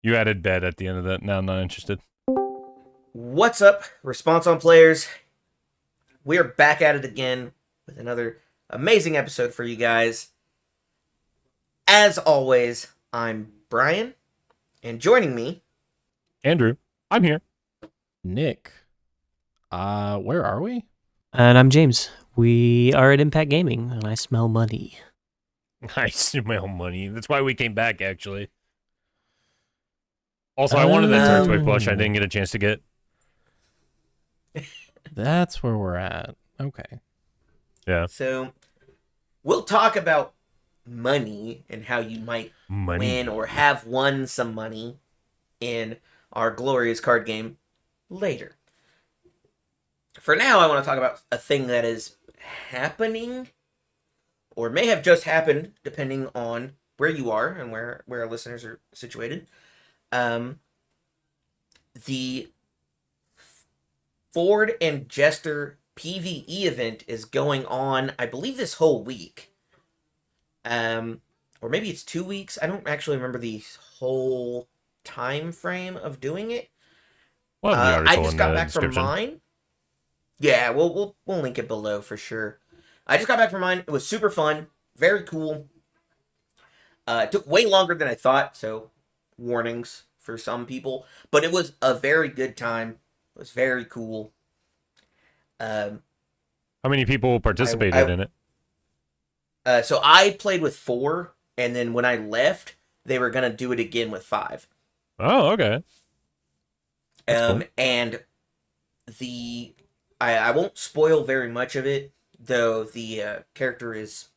You added bed at the end of that. Now I'm not interested. What's up, Response on Players? We're back at it again with another amazing episode for you guys. As always, I'm Brian, and joining me, Andrew, I'm here. Nick, where are we? And I'm James. We are at Impact Gaming, and I smell money. I smell money. That's why we came back, actually. Also, I wanted that Turtwig plush I didn't get a chance to get. That's where we're at. Okay. Yeah. so we'll talk about money and how you might win or have won some money in our glorious card game later. For now, I want to talk about a thing that is happening or may have just happened, depending on where you are and where our listeners are situated. The Fjord and Jester PvE event is going on, I believe, this whole week. Or maybe it's 2 weeks. I don't actually remember the whole time frame of doing it. Well, I just got back from mine. Yeah, we'll link it below for sure. I just got back from mine. It was super fun, very cool. It took way longer than I thought, so warnings for some people. But it was a very good time. It was very cool. How many people participated in it? So I played with 4, and then when I left, they were gonna do it again with 5. Oh, okay. Cool. And I won't spoil very much of it, though the character is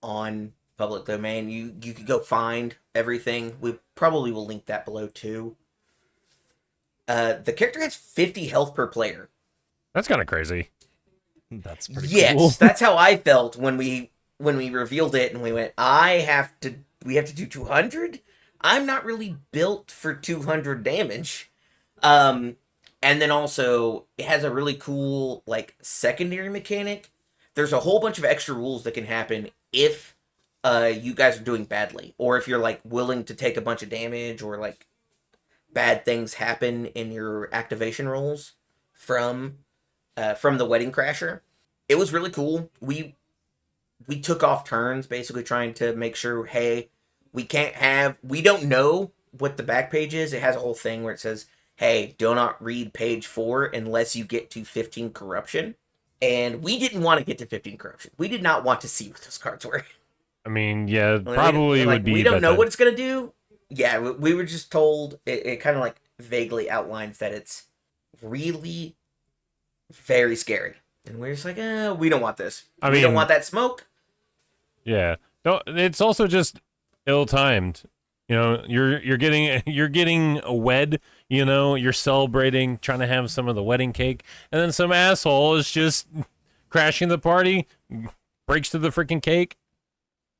on public domain. You could go find everything. We probably will link that below too. The character has 50 health per player. That's kind of crazy. That's pretty Yes, cool. that's how I felt when we revealed it and we went, we have to do 200? I'm not really built for 200 damage. And then also it has a really cool like secondary mechanic. There's a whole bunch of extra rules that can happen if you guys are doing badly, or if you're like willing to take a bunch of damage, or like bad things happen in your activation rolls from the Wedding Crasher. It was really cool. We took off turns basically trying to make sure, hey, we don't know what the back page is. It has a whole thing where it says, hey, do not read page 4 unless you get to 15 corruption. And we didn't want to get to 15 corruption. We did not want to see what those cards were. I mean, yeah, probably would be. We don't know what it's going to do. Yeah, we were just told, it kind of like vaguely outlines that it's really very scary. And we're just like, we don't want this. We don't want that smoke. Yeah. No, it's also just ill-timed. You know, you're getting a wed, you know, you're celebrating, trying to have some of the wedding cake, and then some asshole is just crashing the party, breaks through the freaking cake,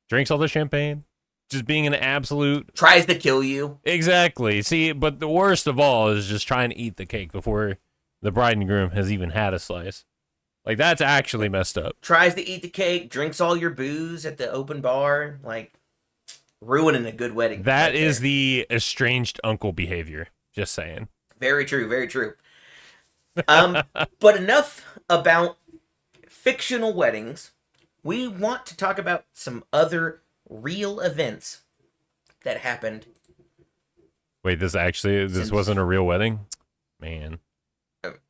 drinks all the champagne, just being an absolute... Tries to kill you. Exactly. See, but the worst of all is just trying to eat the cake before the bride and groom has even had a slice. Like, that's actually messed up. Tries to eat the cake, drinks all your booze at the open bar, like... ruining a good wedding. That is the estranged uncle behavior. Just saying. Very true, very true. But enough about fictional weddings. We want to talk about some other real events that happened. Wait, this wasn't a real wedding? Man.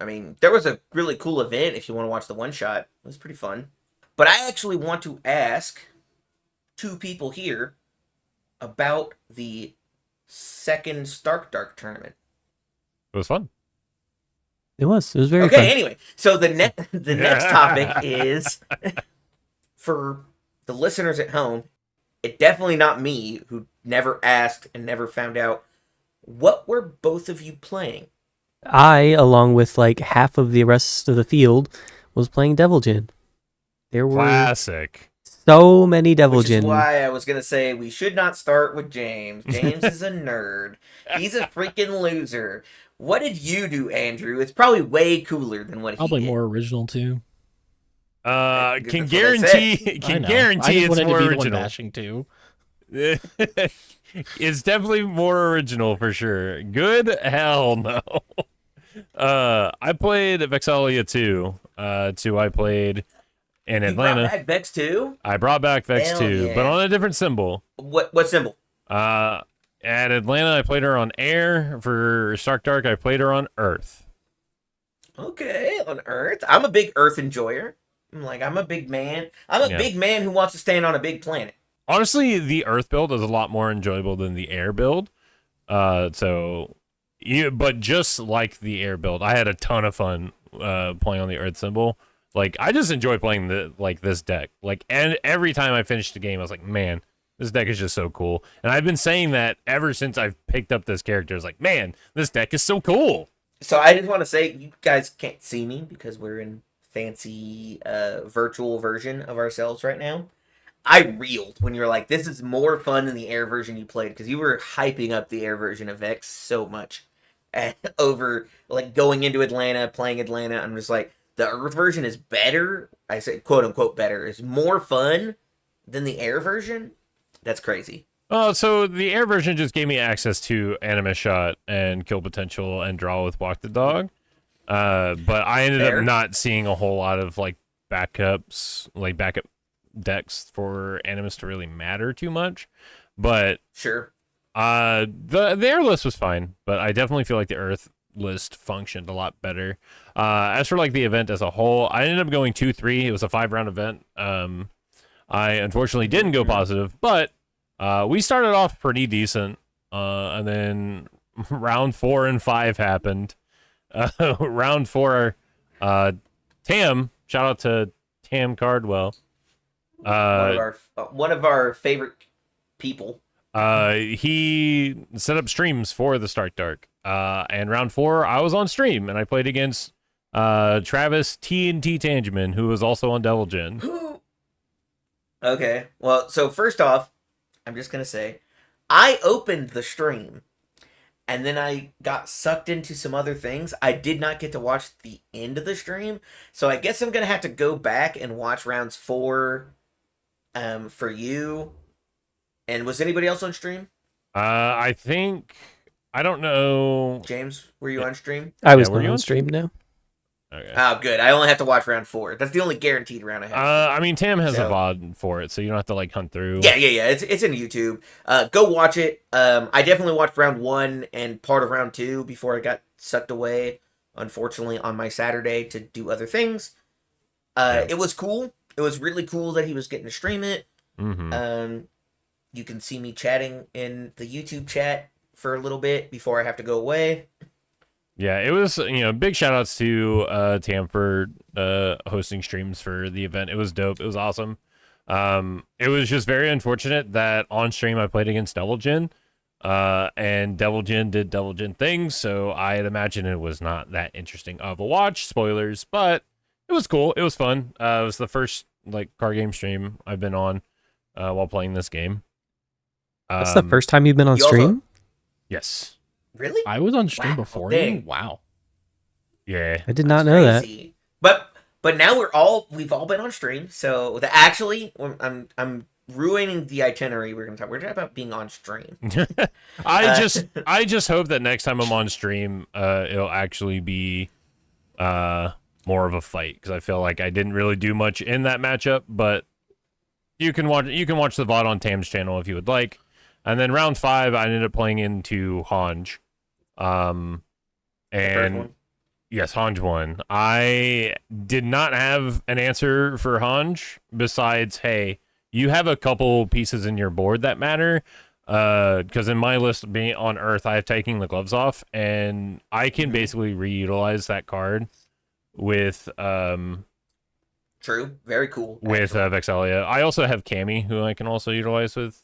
I mean, there was a really cool event if you want to watch the one shot. It was pretty fun. But I actually want to ask 2 people here about the second Stark Dark tournament. It was fun. It was very fun. Okay, anyway, so the next topic is, for the listeners at home, it definitely not me, who never asked and never found out, what were both of you playing? I, along with like half of the rest of the field, was playing Devil Jin. There were Classic. so many Devil Which Jin. is why I was going to say we should not start with James. James is a nerd. He's a freaking loser. What did you do, Andrew? It's probably way cooler than what he Probably did. more original too. Can guarantee I know. it's I just more wanted to be the one original. bashing too. It's definitely more original for sure. Good? Hell no. I played Vexalia 2. 2 I played in You brought Atlanta. back Vex too? I brought back Vex Hell 2, but yeah. on a different symbol. What symbol? At Atlanta, I played her on air. For Stark Dark, I played her on Earth. Okay, on Earth. I'm a big Earth enjoyer. I'm a big man. I'm a Yeah. big man who wants to stand on a big planet. Honestly, the Earth build is a lot more enjoyable than the air build. But just like the air build, I had a ton of fun playing on the Earth symbol. Like, I just enjoy playing this deck. Like, and every time I finished the game, I was like, man, this deck is just so cool. And I've been saying that ever since I've picked up this character. It's like, man, this deck is so cool. So I just want to say, you guys can't see me because we're in fancy virtual version of ourselves right now. I reeled when you were like, this is more fun than the air version you played, because you were hyping up the air version of Vex so much. And over, like, going into Atlanta, playing Atlanta, I'm just like, the Earth version is better. I say, quote unquote, better. Is more fun than the air version. That's crazy. Oh, so the air version just gave me access to Anima Shot and Kill Potential and Draw with Walk the Dog. But I ended Fair. up not seeing a whole lot of like backup decks for Animus to really matter too much. But Sure. the air list was fine, but I definitely feel like the Earth list functioned a lot better. As for like the event as a whole, I ended up going 2-3. It was a 5-round event. I unfortunately didn't go positive, but we started off pretty decent, and then round 4 and 5 happened. Round 4, Tam, shout out to Tam Cardwell. One of our favorite people. He set up streams for the Stark Dark. And round 4, I was on stream, and I played against Travis TNT Tangeman, who was also on Devil Gen. Okay. Well, so first off, I'm just going to say, I opened the stream, and then I got sucked into some other things. I did not get to watch the end of the stream, so I guess I'm going to have to go back and watch rounds 4 for you. And was anybody else on stream? I don't know. James, were you on stream? I was were not you on on stream now. Okay. Oh, good. I only have to watch round 4. That's the only guaranteed round I have. I mean, Tam has a So- VOD for it, so you don't have to like hunt through. Yeah. It's in YouTube. Go watch it. I definitely watched round 1 and part of round 2 before I got sucked away, unfortunately, on my Saturday to do other things. It was cool. It was really cool that he was getting to stream it. Mm-hmm. You can see me chatting in the YouTube chat for a little bit before I have to go away. Yeah, it was, big shout outs to Tam for hosting streams for the event. It was dope. It was awesome. It was just very unfortunate that on stream I played against Devil Gen, and Devil Gen did Devil Gen things, so I'd imagine it was not that interesting of a watch. Spoilers, but it was cool. It was fun. It was the first like card game stream I've been on while playing this game. That's the first time you've been on you also- stream? Yes. Really? I was on stream Wow, before dang. you. Wow. Yeah. I did not know that. Crazy. But now we've all been on stream. So I'm ruining the itinerary. We're gonna talk about being on stream. I just hope that next time I'm on stream, it'll actually be more of a fight, because I feel like I didn't really do much in that matchup. But you can watch the VOD on Tam's channel if you would like. And then round 5, I ended up playing into Hanj. The first one? Yes, Hanj won. I did not have an answer for Hanj besides, hey, you have a couple pieces in your board that matter. Because in my list being on Earth, I have Taking the Gloves Off, and I can basically reutilize that card with True. Very cool. with Vexalia. I also have Cammy, who I can also utilize with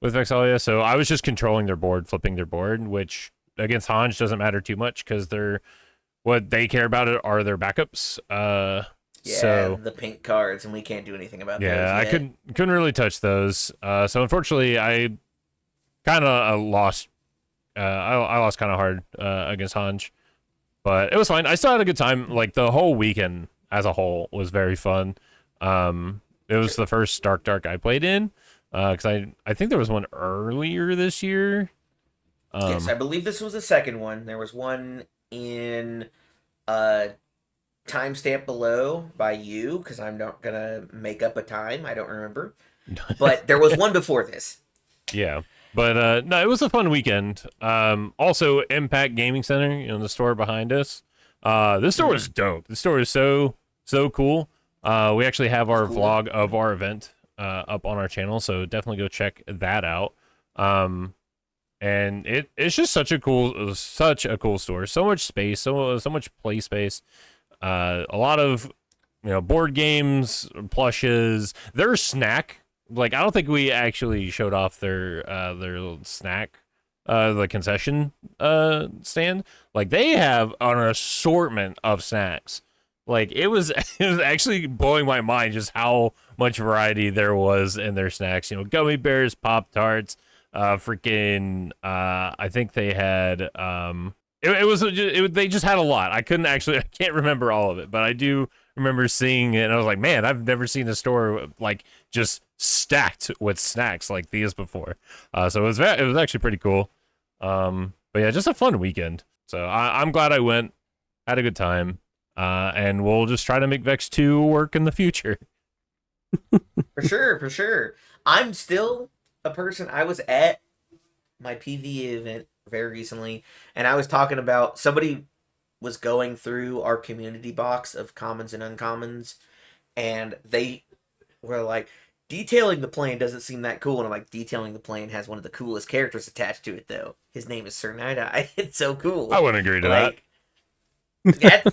Vexalia. So I was just controlling their board, flipping their board, which against Hanj doesn't matter too much because what they care about are their backups. So the pink cards, and we can't do anything about those. yeah, I yet. couldn't really touch those. So unfortunately, I kind of lost. I lost kind of hard against Hanj, but it was fine. I still had a good time. Like the whole weekend as a whole was very fun. It was the first Dark I played in. Because I think there was one earlier this year. Yes, I believe this was the second one. There was one in uh timestamp below by you, because I'm not gonna make up a time. I don't remember. But there was one before this. Yeah. But no, it was a fun weekend. Also, Impact Gaming Center, the store behind us. This store is dope. This store is so cool. We actually have our Cool. vlog of our event up on our channel, so definitely go check that out. And it's just such a cool store. So much space, so much play space. A lot of board games, plushes. Their snack, like, I don't think we actually showed off their little snack, the concession stand. Like, they have an assortment of snacks. Like, it was actually blowing my mind just how much variety there was in their snacks. Gummy bears, Pop Tarts, freaking I think they had they just had a lot. I can't remember all of it, but I do remember seeing it, and I was like, man, I've never seen a store like just stacked with snacks like these before. So it was actually pretty cool. But yeah, just a fun weekend. So I'm glad I went, had a good time, and we'll just try to make Vex 2 work in the future. For sure. I'm still a person. I was at my PvE event very recently, and I was talking about, somebody was going through our community box of commons and uncommons, and they were like, detailing the plane doesn't seem that cool. And I'm like, detailing the plane has one of the coolest characters attached to it, though. His name is Sir Night-Eye. It's so cool. I wouldn't agree to Like, that's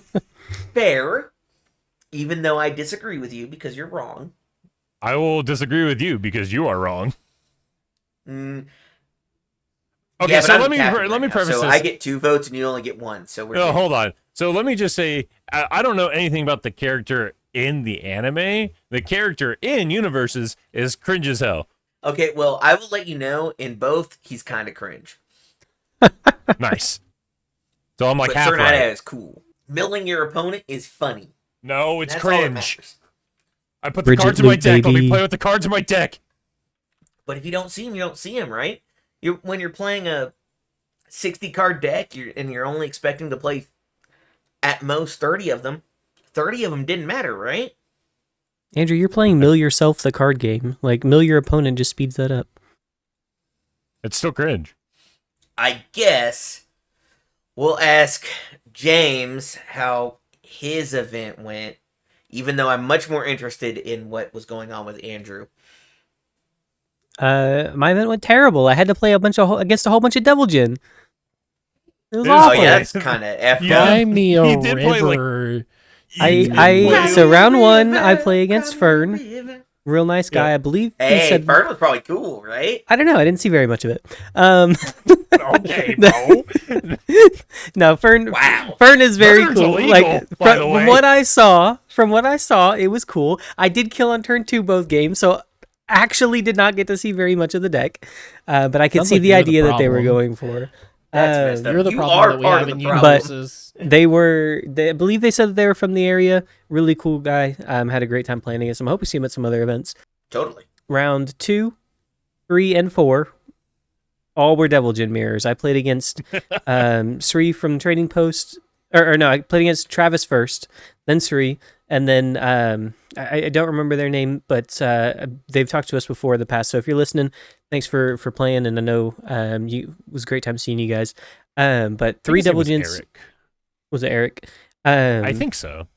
fair, even though I disagree with you because you're wrong. I will disagree with you because you are wrong. Mm, Okay, yeah, but so I'm let me captain right now, preface so this. I get 2 votes and you only get 1. So we're No, good. hold on. So let me just say, I don't know anything about the character in the anime. The character in Universus is cringe as hell. Okay, well, I will let you know, in both, he's kind of cringe. Nice. So I'm like But half Sir Night-Eye right. is cool. Milling your opponent is funny. No, it's That's all that cringe. matters. I put the Bridget cards in my Luke, deck. Let me baby. play with the cards in my deck. But if you don't see him, you don't see him, right? When you're playing a 60-card deck, and you're only expecting to play at most 30 of them. 30 of them didn't matter, right? Andrew, you're playing Mill Yourself the card game. Like, mill your opponent just speeds that up. It's still cringe. I guess we'll ask James how his event went, even though I'm much more interested in what was going on with Andrew. My event went terrible. I had to play against a whole bunch of Devil Jin. It was Oh, Oh awful. yeah, that's kind of F. Yeah. Buy me a He did play, like- river. So round 1, I play against Fern. Real nice guy, Yeah. I believe. He Hey, said, Fern was probably cool, right? I don't know. I didn't see very much of it. Okay, bro. No, Fern. Wow. Fern is very Murder's cool. illegal, Like by the from way. what I saw, it was cool. I did kill on turn 2 both games, so actually did not get to see very much of the deck. But I could Sounds see like the you're the idea that they were problem. going for. That's Um, messed up. You're the You problem are that we part have of in the problem. Universus. I believe they said that they were from the area. Really cool guy. Had a great time playing against him. I hope we see him at some other events. Totally. Round 2, 3, and 4, all were Devil Jin mirrors. I played against Sri from Trading Post, or no, I played against Travis first, then Sri, and then I don't remember their name, but they've talked to us before in the past. So if you're listening, thanks for playing, and I know it was a great time seeing you guys. But 3 Devil Jins. Eric. Was it Eric? I think so.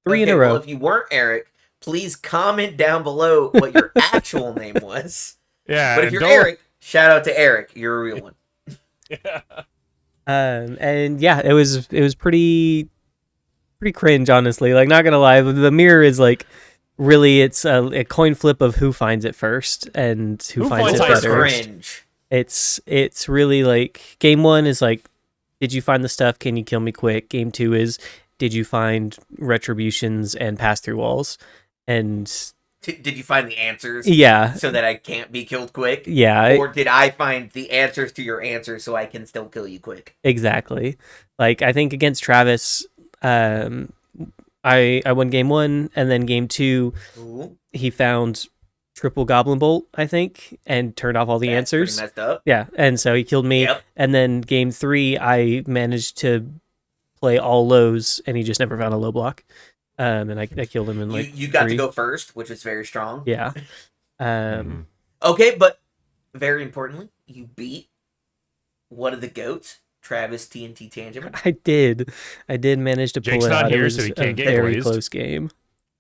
3 in a Okay, row. Well, if you weren't Eric, please comment down below what your actual name was. Yeah. But if you're don't- Eric, shout out to Eric. You're a real one. Yeah. And yeah, it was pretty cringe, honestly. Like, not gonna lie, the mirror is like really it's a coin flip of who finds it first and who finds finds it it Always better. first? cringe. It's really like game 1 is like, did you find the stuff? Can you kill me quick? Game 2 is, did you find retributions and pass through walls? And Did you find the answers yeah, so that I can't be killed quick? yeah, Or did I find the answers to your answers so I can still kill you quick? exactly. Like, I think against Travis, I won game 1, and then game 2 Ooh. he found triple Goblin Bolt, I think, and turned off all the That's pretty answers. messed up. Yeah, and so he killed me. Yep. And then game 3, I managed to play all lows, and he just never found a low block. And I killed him in like You got 3. to go first, which is very strong. Yeah. Mhm. Okay, but very importantly, you beat one of the goats, Travis TNT Tangent. I did manage to pull Jake's it not out. here, It was so he a can't get very glazed. close game.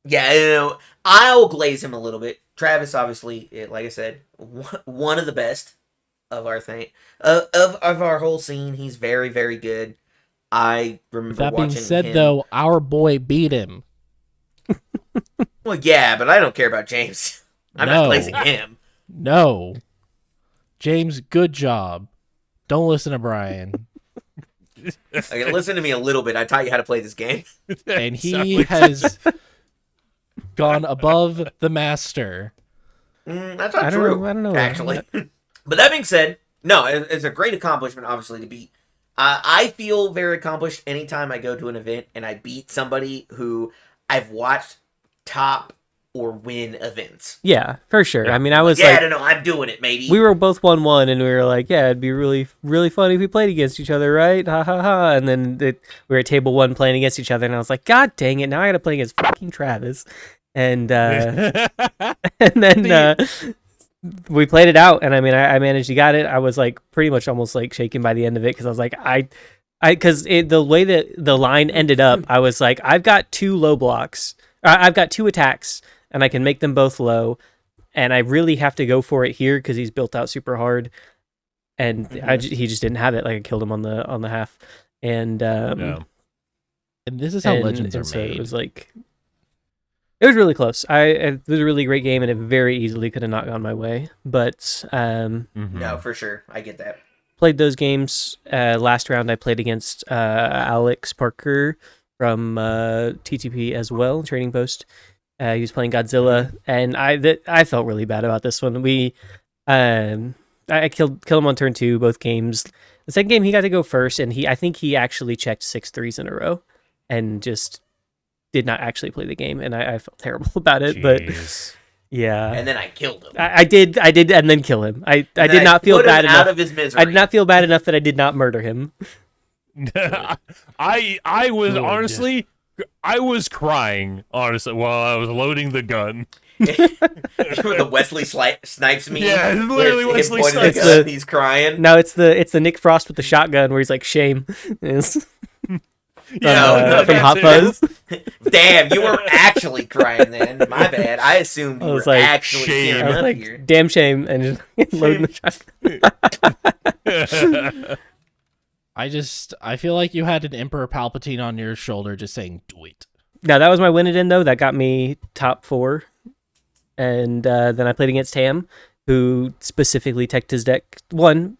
Yeah, you know, I'll glaze him a little bit. Travis, obviously, like I said, one of the best of our thing of our whole scene. He's very, very good. I remember That being watching said, him. though, our boy beat him. Well, yeah, but I don't care about James. I'm not No. glazing him. No. James, good job. Don't listen to Brian. Okay, listen to me a little bit. I taught you how to play this game. And he has gone above the master. That's not I don't true. know- I don't know. Actually, but that being said, no, it's a great accomplishment, obviously, to beat. I feel very accomplished anytime I go to an event and I beat somebody who I've watched top or win events. Yeah, for sure. Yeah. I mean, I was Yeah, I like, don't know. I'm doing it, matey. we were both 1-1, and we were like, yeah, it'd be really, really funny if we played against each other, right? Ha ha ha. And then we were at table 1 playing against each other, and I was like, God dang it, now I gotta play against fucking Travis. And and then we played it out, and I mean, I managed to get it. I was like pretty much almost like shaken by the end of it, because I was like, because the way that the line ended up, I was like, I've got 2 low blocks. I've got 2 attacks, and I can make them both low. And I really have to go for it here because he's built out super hard, and he just didn't have it. Like I killed him on the half, and Yeah. And this is how legends are so made. It was like, it was really close. It was a really great game, and it very easily could have not gone my way. But Mhm. No, for sure. I get that. played those games. Last round, I played against Alex Parker from TTP as well, Trading Post. He was playing Godzilla, and I felt really bad about this one. I killed him on turn 2 both games. The second game he got to go first, and I think he actually checked 6 threes in a row, and just did not actually play the game, and I felt terrible about it. But Jeez. yeah, And then I killed him. I did, and then kill him. I And did not feel put him bad out enough. of his misery. I did not feel bad enough that I did not murder him. I was Good. honestly, I was crying honestly while I was loading the gun. The Wesley Snipes meme. Yeah, it's literally where it's him Wesley pointing Snipes. at the gun, he's crying. No, it's the Nick Frost with the shotgun where he's like, shame. It's Yeah, from Hot that's it. Fuzz. Damn, you were actually crying then. My bad. I assumed you I were was like, actually shame. tearing I was up like, here. damn shame, and just loading the shotgun. I feel like you had an Emperor Palpatine on your shoulder just saying, do it. No, that was my win it in, though. That got me top 4. And then I played against Tam, who specifically teched his deck. I'm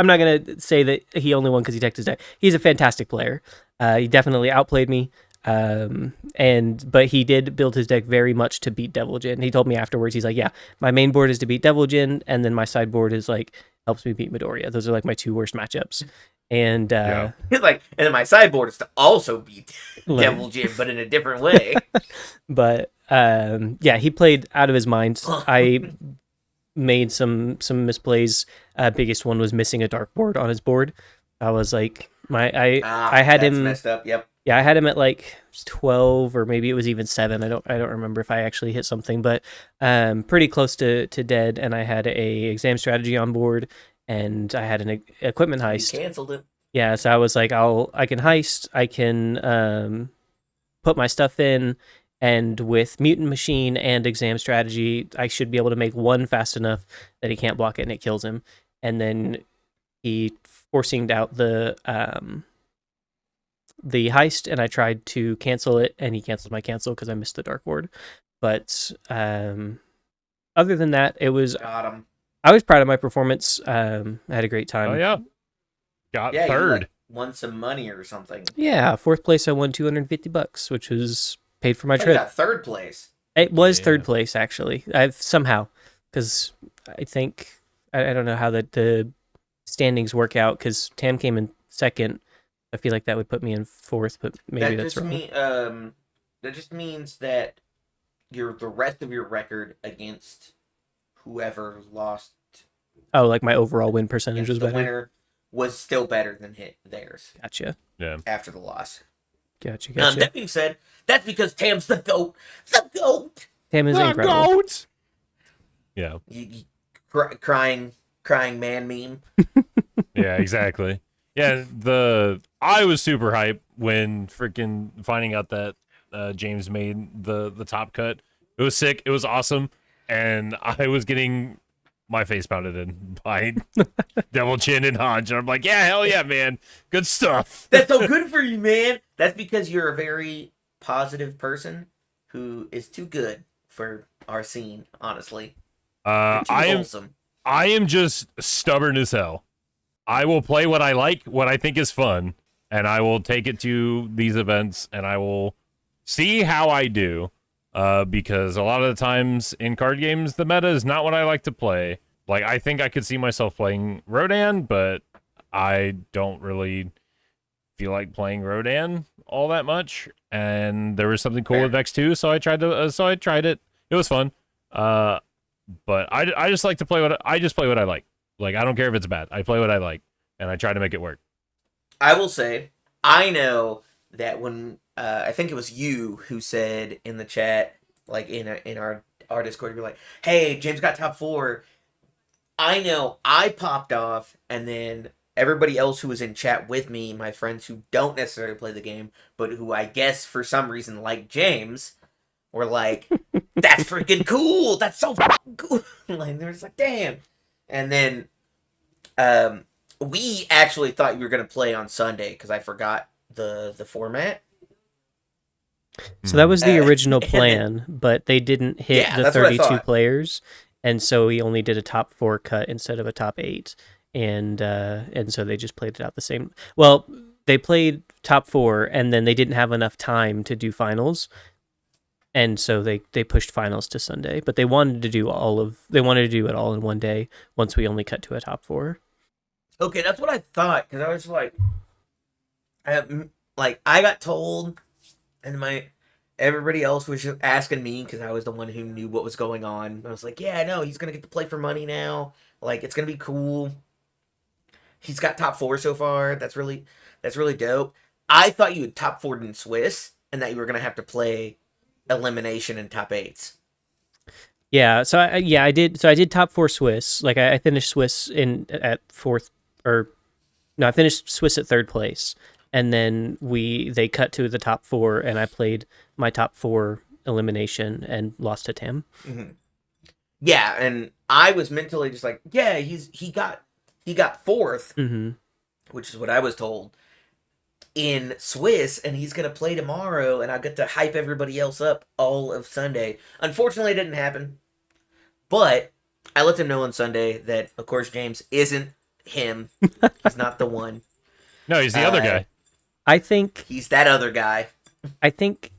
not going to say that he only won because he teched his deck. He's a fantastic player. He definitely outplayed me. But he did build his deck very much to beat Devil Jin. He told me afterwards, he's like, yeah, my main board is to beat Devil Jin, and then my sideboard is like, helps me beat Midoriya. Those are like my 2 worst matchups. And Yeah. He's like, and then my sideboard is to also beat like- Devil Jim, but in a different way. But yeah, he played out of his mind. I made some misplays. Biggest one was missing a dark board on his board. I was like, I had that's him. messed up. Yep. Yeah, I had him at like 12, or maybe it was even 7. I don't remember if I actually hit something, but pretty close to dead. And I had a exam strategy on board, and I had an equipment You heist. canceled it. Yeah, so I was like, I can heist, I can put my stuff in, and with Mutant Machine and Exam Strategy, I should be able to make one fast enough that he can't block it and it kills him. And then he forcing out the heist, and I tried to cancel it, and he canceled my cancel because I missed the Dark Ward. But other than that, it was Got him. I was proud of my performance. I had a great time. Oh yeah, got Yeah, third. you like won some money or something. Yeah, 4th place. I won $250, which was paid for my Oh, you trip. got third place. It was Yeah. 3rd place actually. I've somehow, because I think I don't know how the standings work out. Because Tam came in 2nd. I feel like that would put me in 4th, but maybe that that's just wrong. that just means that the rest of your record against whoever lost Oh, like my overall win percentage against was the better. winner was still better than theirs Gotcha. Yeah. after the loss. Gotcha. That being said, that's because Tam's the GOAT. The GOAT! Tam is incredible. Yeah. Crying man meme. Yeah, exactly. Yeah, I was super hyped when freaking finding out that James made the top cut. It was sick. It was awesome, and I was getting my face pounded in by Devil Chin and Hodge, and I'm like, yeah, hell yeah, man, good stuff. That's so good for you, man. That's because you're a very positive person who is too good for our scene, honestly. You're too wholesome. I am just stubborn as hell. I will play what I like, what I think is fun, and I will take it to these events, and I will see how I do. Because a lot of the times in card games, the meta is not what I like to play. Like, I think I could see myself playing Rodan, but I don't really feel like playing Rodan all that much. And there was something cool with X2, so I tried it. It was fun. But I just like to play what I like. Like, I don't care if it's bad. I play what I like, and I try to make it work. I will say, I know that when I think it was you who said in the chat, like in our Discord, you're like, "Hey, James got top 4." I know I popped off, and then everybody else who was in chat with me, my friends who don't necessarily play the game, but who I guess for some reason like James, were like, "That's freaking cool! That's so fucking cool!" Like, they're just like, "Damn!" And then, we actually thought you were gonna play on Sunday because I forgot the format. So that was the original and plan, but they didn't hit Yeah, the that's what I 32 thought. players, and so we only did a top 4 cut instead of a top 8, and so they just played it out the same. Well, they played top 4, and then they didn't have enough time to do finals, and so they pushed finals to Sunday. But they wanted to do it all in one day once we only cut to a top 4. Okay, that's what I thought because I was like, I got told, and everybody else was just asking me because I was the one who knew what was going on. I was like, yeah, I know he's gonna get to play for money now. Like, it's gonna be cool. He's got top 4 so far. That's really dope. I thought you had top 4'd in Swiss, and that you were gonna have to play elimination and top 8s. Yeah, so I did. So I did top 4 Swiss. Like I finished Swiss at 4th, or no, I finished Swiss at 3rd place, and then they cut to the top 4, and I played my top 4 elimination and lost to Tam. Mm-hmm. Yeah, and I was mentally just like, yeah, he got 4th, Mm-hmm. which is what I was told, in Swiss, and he's gonna play tomorrow, and I get to hype everybody else up all of Sunday. Unfortunately, it didn't happen, but I let them know on Sunday that, of course, James isn't him. He's not the one. No, he's the other guy. I think He's that other guy. I think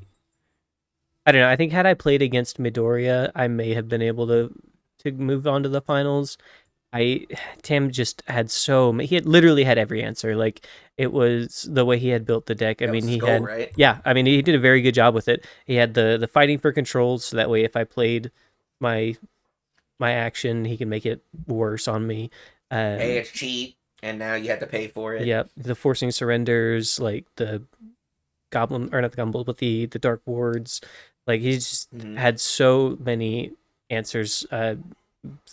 I don't know. I think had I played against Midoriya, I may have been able to move on to the finals. Tam just had he had literally had every answer. Like, it was the way he had built the deck. I That mean, was he Skull, had right? Yeah, I mean, he did a very good job with it. He had the fighting for controls, so that way if I played my action, he can make it worse on me. Hey, it's cheap, and now you have to pay for it. Yep, the forcing surrenders, like the goblin, or not the goblin, but the dark wards. Like, he's just had so many answers.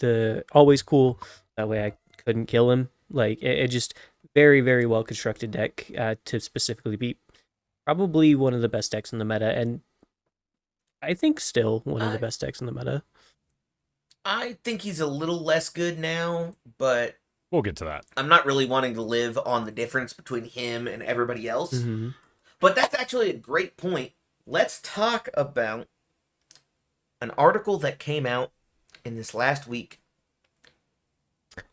The always cool, that way I couldn't kill him. Like, it just very, very well constructed deck to specifically beat probably one of the best decks in the meta, and I think still one of the best decks in the meta. I think he's a little less good now, but We'll get to that. I'm not really wanting to live on the difference between him and everybody else. Mm-hmm. But that's actually a great point. Let's talk about an article that came out in this last week.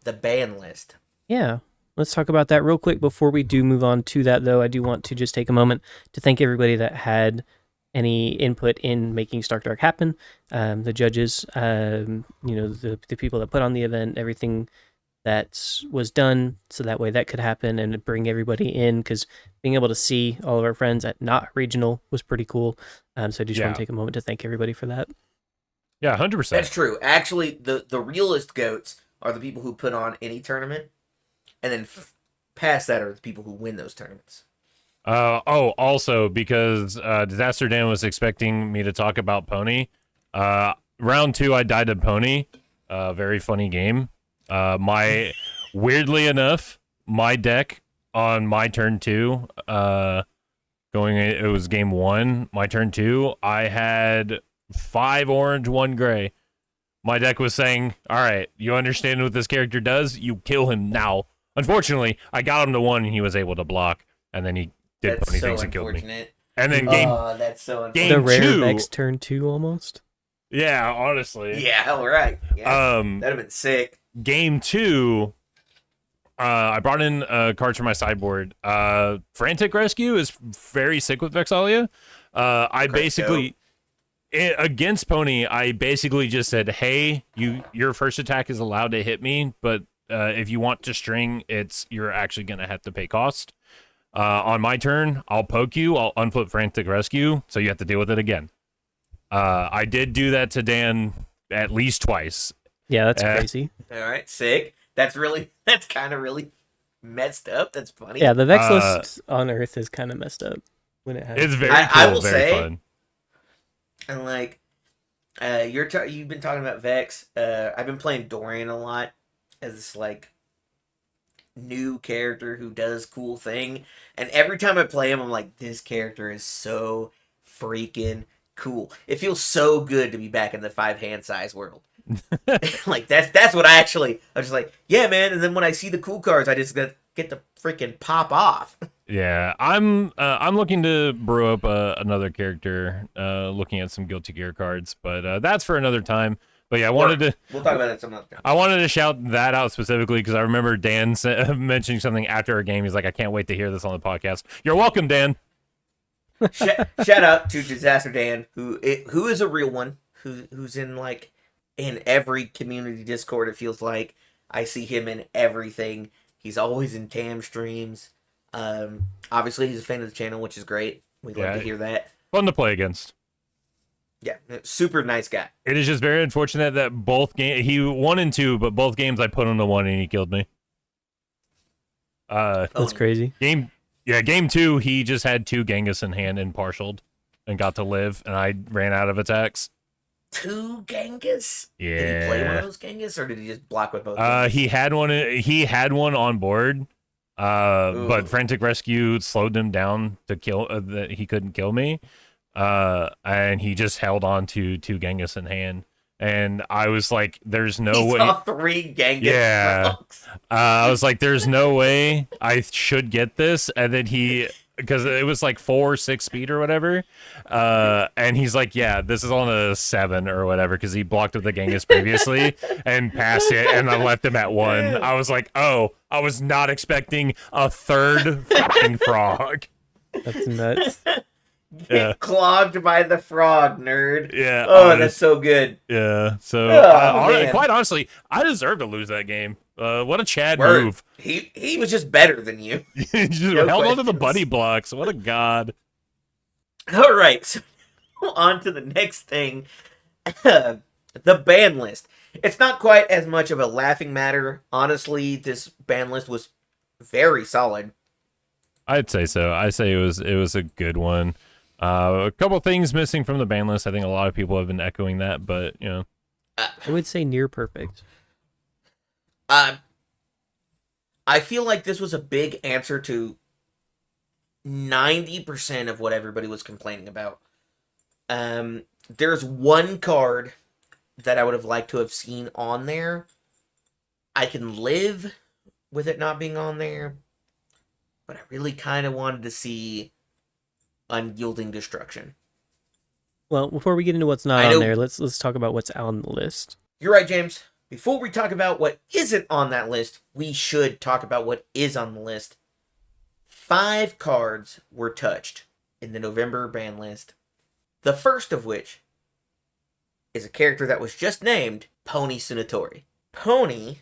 The ban list. Yeah, let's talk about that real quick. Before we do move on to that, though, I do want to just take a moment to thank everybody that had any input in making Stark Dark happen. The judges, the people that put on the event, everything that was done, so that way that could happen and bring everybody in, because being able to see all of our friends at not regional was pretty cool. So I just want Yeah. to take a moment to thank everybody for that. Yeah, 100%. That's true. Actually, the realest goats are the people who put on any tournament, and then past that are the people who win those tournaments. Also because Disaster Dan was expecting me to talk about Pony. Round 2, I died to Pony. Very funny game. Weirdly enough, my deck on my turn 2, it was game 1. My turn 2, I had 5 orange, 1 gray. My deck was saying, all right, you understand what this character does? You kill him now. Unfortunately, I got him to 1 and he was able to block, and then he did That's funny so things and killed me. unfortunate. And then That's so unfortunate. game The rare 2. Vex turn 2 almost. Yeah, honestly. Yeah, hell right. Yeah, that'd have been sick. Game 2, I brought in cards from my sideboard. Frantic Rescue is very sick with Vexalia. I basically, against Pony, I basically just said, hey, your first attack is allowed to hit me, but if you want to string, you're actually going to have to pay cost. On my turn, I'll poke you, I'll unflip Frantic Rescue, so you have to deal with it again. I did do that to Dan at least twice. Yeah, that's crazy. All right, sick. That's kind of really messed up. That's funny. Yeah, the Vex list on Earth is kind of messed up when it happens. It's very cool, I will very say, fun. And like, you've been talking about Vex. I've been playing Dorian a lot as this like new character who does cool thing, and every time I play him, I'm like, this character is so freaking cool. It feels so good to be back in the 5 hand size world. Like that's what I was just like, yeah, man. And then when I see the cool cards, I just get to freaking pop off. Yeah, I'm looking to brew up another character, looking at some Guilty Gear cards, but that's for another time. But yeah, We'll talk about that some other time. I wanted to shout that out specifically because I remember Dan mentioning something after a game. He's like, I can't wait to hear this on the podcast. You're welcome, Dan. Shout out to Disaster Dan, who is a real one, who's in every community Discord. It feels like I see him in everything. He's always in TAM streams. Obviously, he's a fan of the channel, which is great. We'd love to hear that. Fun to play against. Yeah, super nice guy. It is just very unfortunate that both games, he 1 and 2, but both games I put him to 1 and he killed me. That's crazy. Game 2, he just had 2 Genghis in hand and partialed and got to live, and I ran out of attacks. 2 Genghis? Yeah. Did he play one of those Genghis, or did he just block with both? Genghis? He had one on board. But Frantic Rescue slowed him down to kill that he couldn't kill me. And he just held on to 2 Genghis in hand. And I was like, there's no way. Saw 3 Genghis. Yeah. Frogs. I was like, there's no way I should get this. And then because it was like 4 or 6 speed or whatever. And he's like, yeah, this is on a 7 or whatever, because he blocked with the Genghis previously and passed it, and I left him at 1. I was like, oh, I was not expecting a 3rd fucking frog. That's nuts. Yeah. Clogged by the frog, nerd. Yeah. Oh, that's so good. Yeah. So, man. quite honestly, I deserve to lose that game. What a Chad Word. move. He was just better than you. He just No held on to the questions. buddy blocks. What a god. All right, so on to the next thing. The ban list. It's not quite as much of a laughing matter. Honestly, this ban list was very solid. I'd say so. I say it was a good one. A couple things missing from the ban list. I think a lot of people have been echoing that, but you know, I would say near perfect. I feel like this was a big answer to 90% of what everybody was complaining about. There's one card that I would have liked to have seen on there. I can live with it not being on there, but I really kind of wanted to see Unyielding Destruction. Well, before we get into what's not on there, let's talk about what's on the list. You're right, James. Before we talk about what isn't on that list, we should talk about what is on the list. 5 cards were touched in the November ban list. The first of which is a character that was just named Pony Tsunatori. Pony,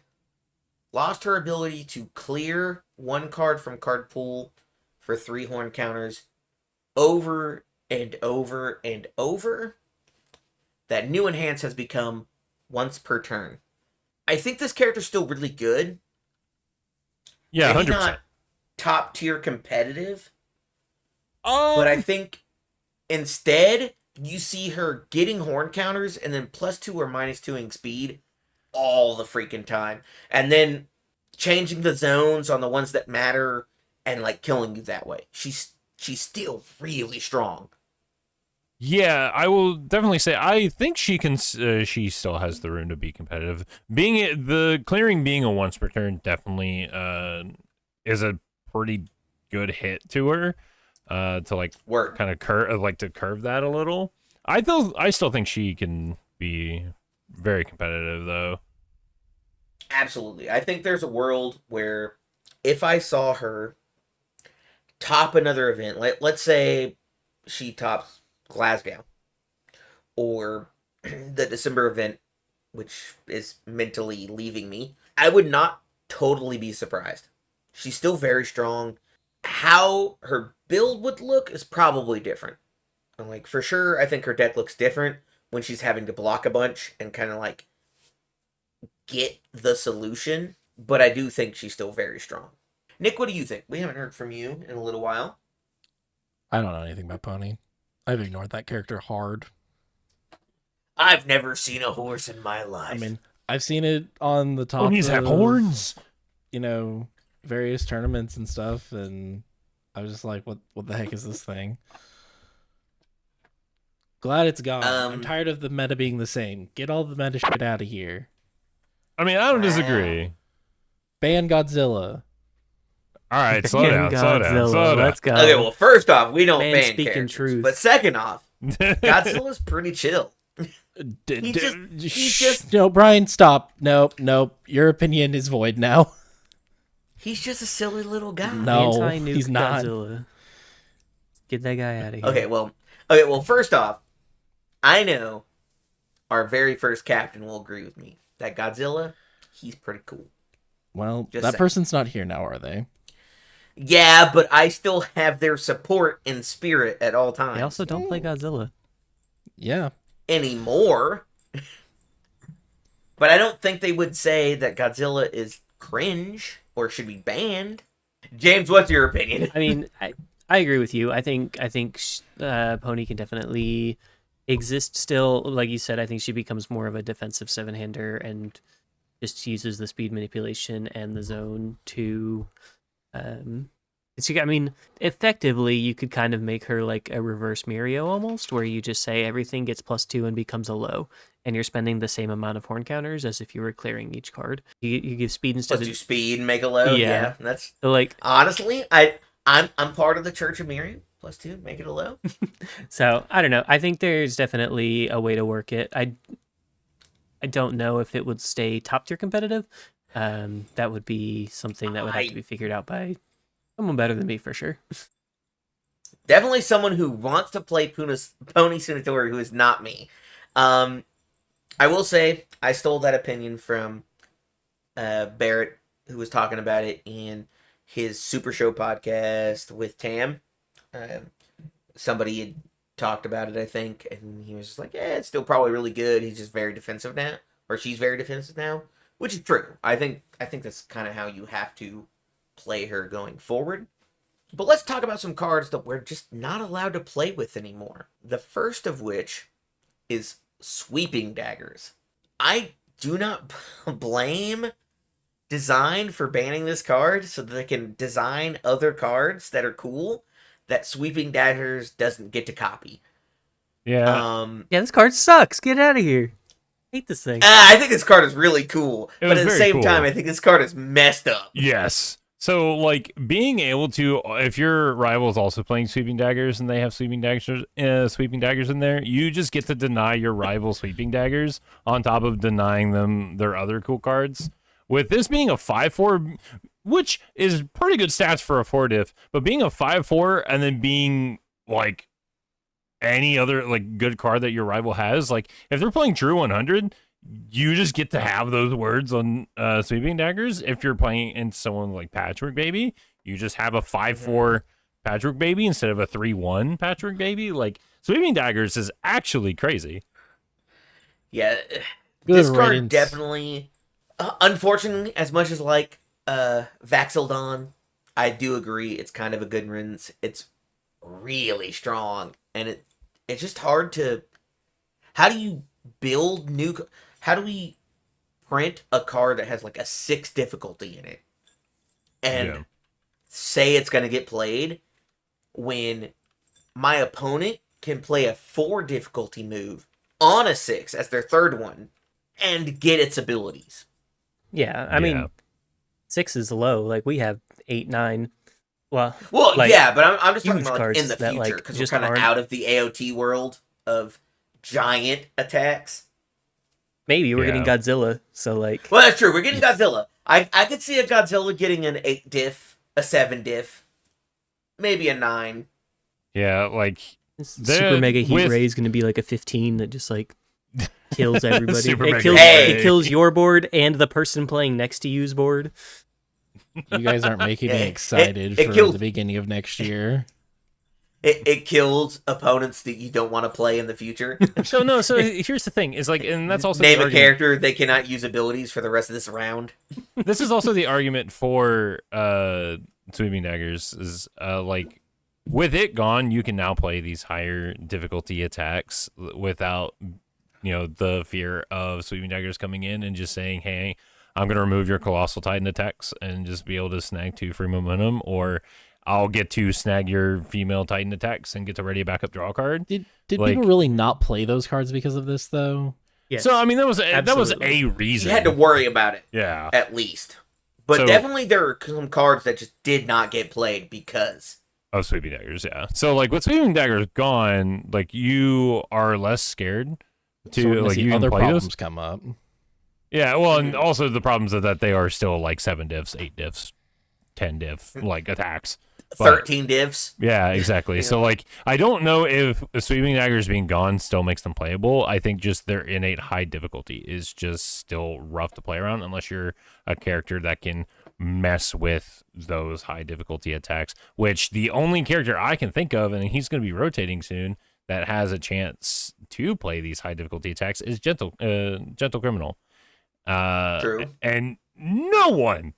lost her ability to clear one card from card pool for 3 horn counters over and over and over, that new enhance has become once per turn. I think this character's still really good. Yeah, Maybe 100%. not top tier competitive, but I think instead you see her getting horn counters and then +2 or -2ing speed all the freaking time, and then changing the zones on the ones that matter and like killing you that way. She's still really strong. Yeah, I will definitely say I think she can. She still has the room to be competitive. The clearing being a once per turn definitely is a pretty good hit to her. To like Work. kind of curve that a little. I still think she can be very competitive though. Absolutely. I think there's a world where if I saw her top another event, let's say she tops Glasgow or the December event, which is mentally leaving me, I would not totally be surprised. She's still very strong. How her build would look is probably different. Like, for sure, I think her deck looks different when she's having to block a bunch and kind of like get the solution, but I do think she's still very strong. Nick, what do you think? We haven't heard from you in a little while. I don't know anything about Pony. I've ignored that character hard. I've never seen a horse in my life. I mean, I've seen it on the top Ponies of, have horns. you know, various tournaments and stuff, and I was just like, what the heck is this thing? Glad it's gone. I'm tired of the meta being the same. Get all the meta shit out of here. I mean, I don't disagree. Ban Godzilla. All right, slow down. Let's go. Okay, well, first off, we don't Man ban speaking characters. truth. But second off, Godzilla's pretty chill. He just No, Brian, stop. Nope. Your opinion is void now. he's just a silly little guy. No, Anti-nuke he's not. Godzilla. Get that guy out of here. Okay, well, first off, I know our very first captain will agree with me that Godzilla, he's pretty cool. Well, Just that saying. person's not here now, are they? Yeah, but I still have their support in spirit at all times. They also don't play Godzilla. Yeah. Anymore. But I don't think they would say that Godzilla is cringe or should be banned. James, what's your opinion? I mean, I agree with you. I think Pony can definitely exist still. Like you said, I think she becomes more of a defensive 7-hander and just uses the speed manipulation and the zone to I mean, effectively, you could kind of make her like a reverse Mirio almost, where you just say everything gets +2 and becomes a low, and you're spending the same amount of horn counters as if you were clearing each card. You give speed instead Let's of do speed and make a low. Yeah. Yeah, that's so like. honestly, I'm part of the Church of Miriam. +2, make it a low. So I don't know. I think there's definitely a way to work it. I don't know if it would stay top tier competitive. That would be something that would have to be figured out by someone better than me for sure. Definitely someone who wants to play Pony Senatori who is not me. I will say I stole that opinion from Barrett, who was talking about it in his Super Show podcast with Tam. Somebody had talked about it, I think, and he was just like, "Yeah, it's still probably really good. He's just very defensive now, or she's very defensive now," which is true. I think that's kind of how you have to play her going forward. But let's talk about some cards that we're just not allowed to play with anymore. The first of which is Sweeping Daggers. I do not blame Design for banning this card so that they can design other cards that are cool that Sweeping Daggers doesn't get to copy. Yeah. Yeah, this card sucks. Get out of here. Hate this thing. I think this card is really cool, It but was at the very same cool. time, I think this card is messed up. Yes. So, like, being able to, if your rival is also playing Sweeping Daggers and they have Sweeping Daggers in there, you just get to deny your rival Sweeping Daggers on top of denying them their other cool cards. With this being a 5/4, which is pretty good stats for a 4 diff, but being a 5/4 and then being, like, any other, like, good card that your rival has, like, if they're playing Drew 100, you just get to have those words on sweeping daggers. If you're playing in someone like Patchwork Baby, you just have a 5/4 Patchwork Baby instead of a 3/1 Patchwork Baby. Like, sweeping daggers is actually crazy. Yeah, Good this card riddance. definitely. Unfortunately, as much as like Vaxeldon, I do agree it's kind of a good riddance. It's really strong, and it's just hard to. How do you build new? How do we print a card that has like a 6 difficulty in it, and say it's gonna get played when my opponent can play a 4 difficulty move on a 6 as their third one and get its abilities? Yeah, I mean, 6 is low. Like, we have 8, 9. Well, like, yeah, but I'm just talking huge about like, cards in the that, future like, because we're just kind of aren't- out of the AOT world of giant attacks. maybe we're Yeah. getting Godzilla. So, like, Well, that's true. We're getting Godzilla. I could see a Godzilla getting an 8 diff, a 7 diff, maybe a 9. Yeah, like Super Mega Heat with- Ray is going to be like a 15 that just, like, kills everybody. Super it Mega kills, Heat it Ray. kills your board and the person playing next to you's board. You guys aren't making me Yeah, excited it for killed- the beginning of next year. It kills opponents that you don't want to play in the future. So here's the thing: is like, and that's also Name the a argument. character they cannot use abilities for the rest of this round. This is also the argument for sweeping daggers. Is like, with it gone, you can now play these higher difficulty attacks without the fear of sweeping daggers coming in and just saying, "Hey, I'm gonna remove your colossal titan attacks and just be able to snag 2 free momentum," or I'll get to snag your female titan attacks and get to ready a backup draw card. Did Like- people really not play those cards because of this though? Yes. So I mean, that was Absolutely. a reason. You had to worry about it, Yeah. at least. But So- definitely there are some cards that just did not get played because... Of sweeping daggers, yeah. So like with sweeping daggers gone, like you are less scared to So we're gonna like see you can other play problems those. come up. Yeah, well, and also the problems are that they are still like 7 diffs, 8 diffs, 10 diff like attacks. But- 13 divs. Yeah, exactly. So like I don't know if the sweeping daggers being gone still makes them playable. I think just their innate high difficulty is just still rough to play around unless you're a character that can mess with those high difficulty attacks, which the only character I can think of, and he's going to be rotating soon, that has a chance to play these high difficulty attacks is Gentle Criminal. True. And no one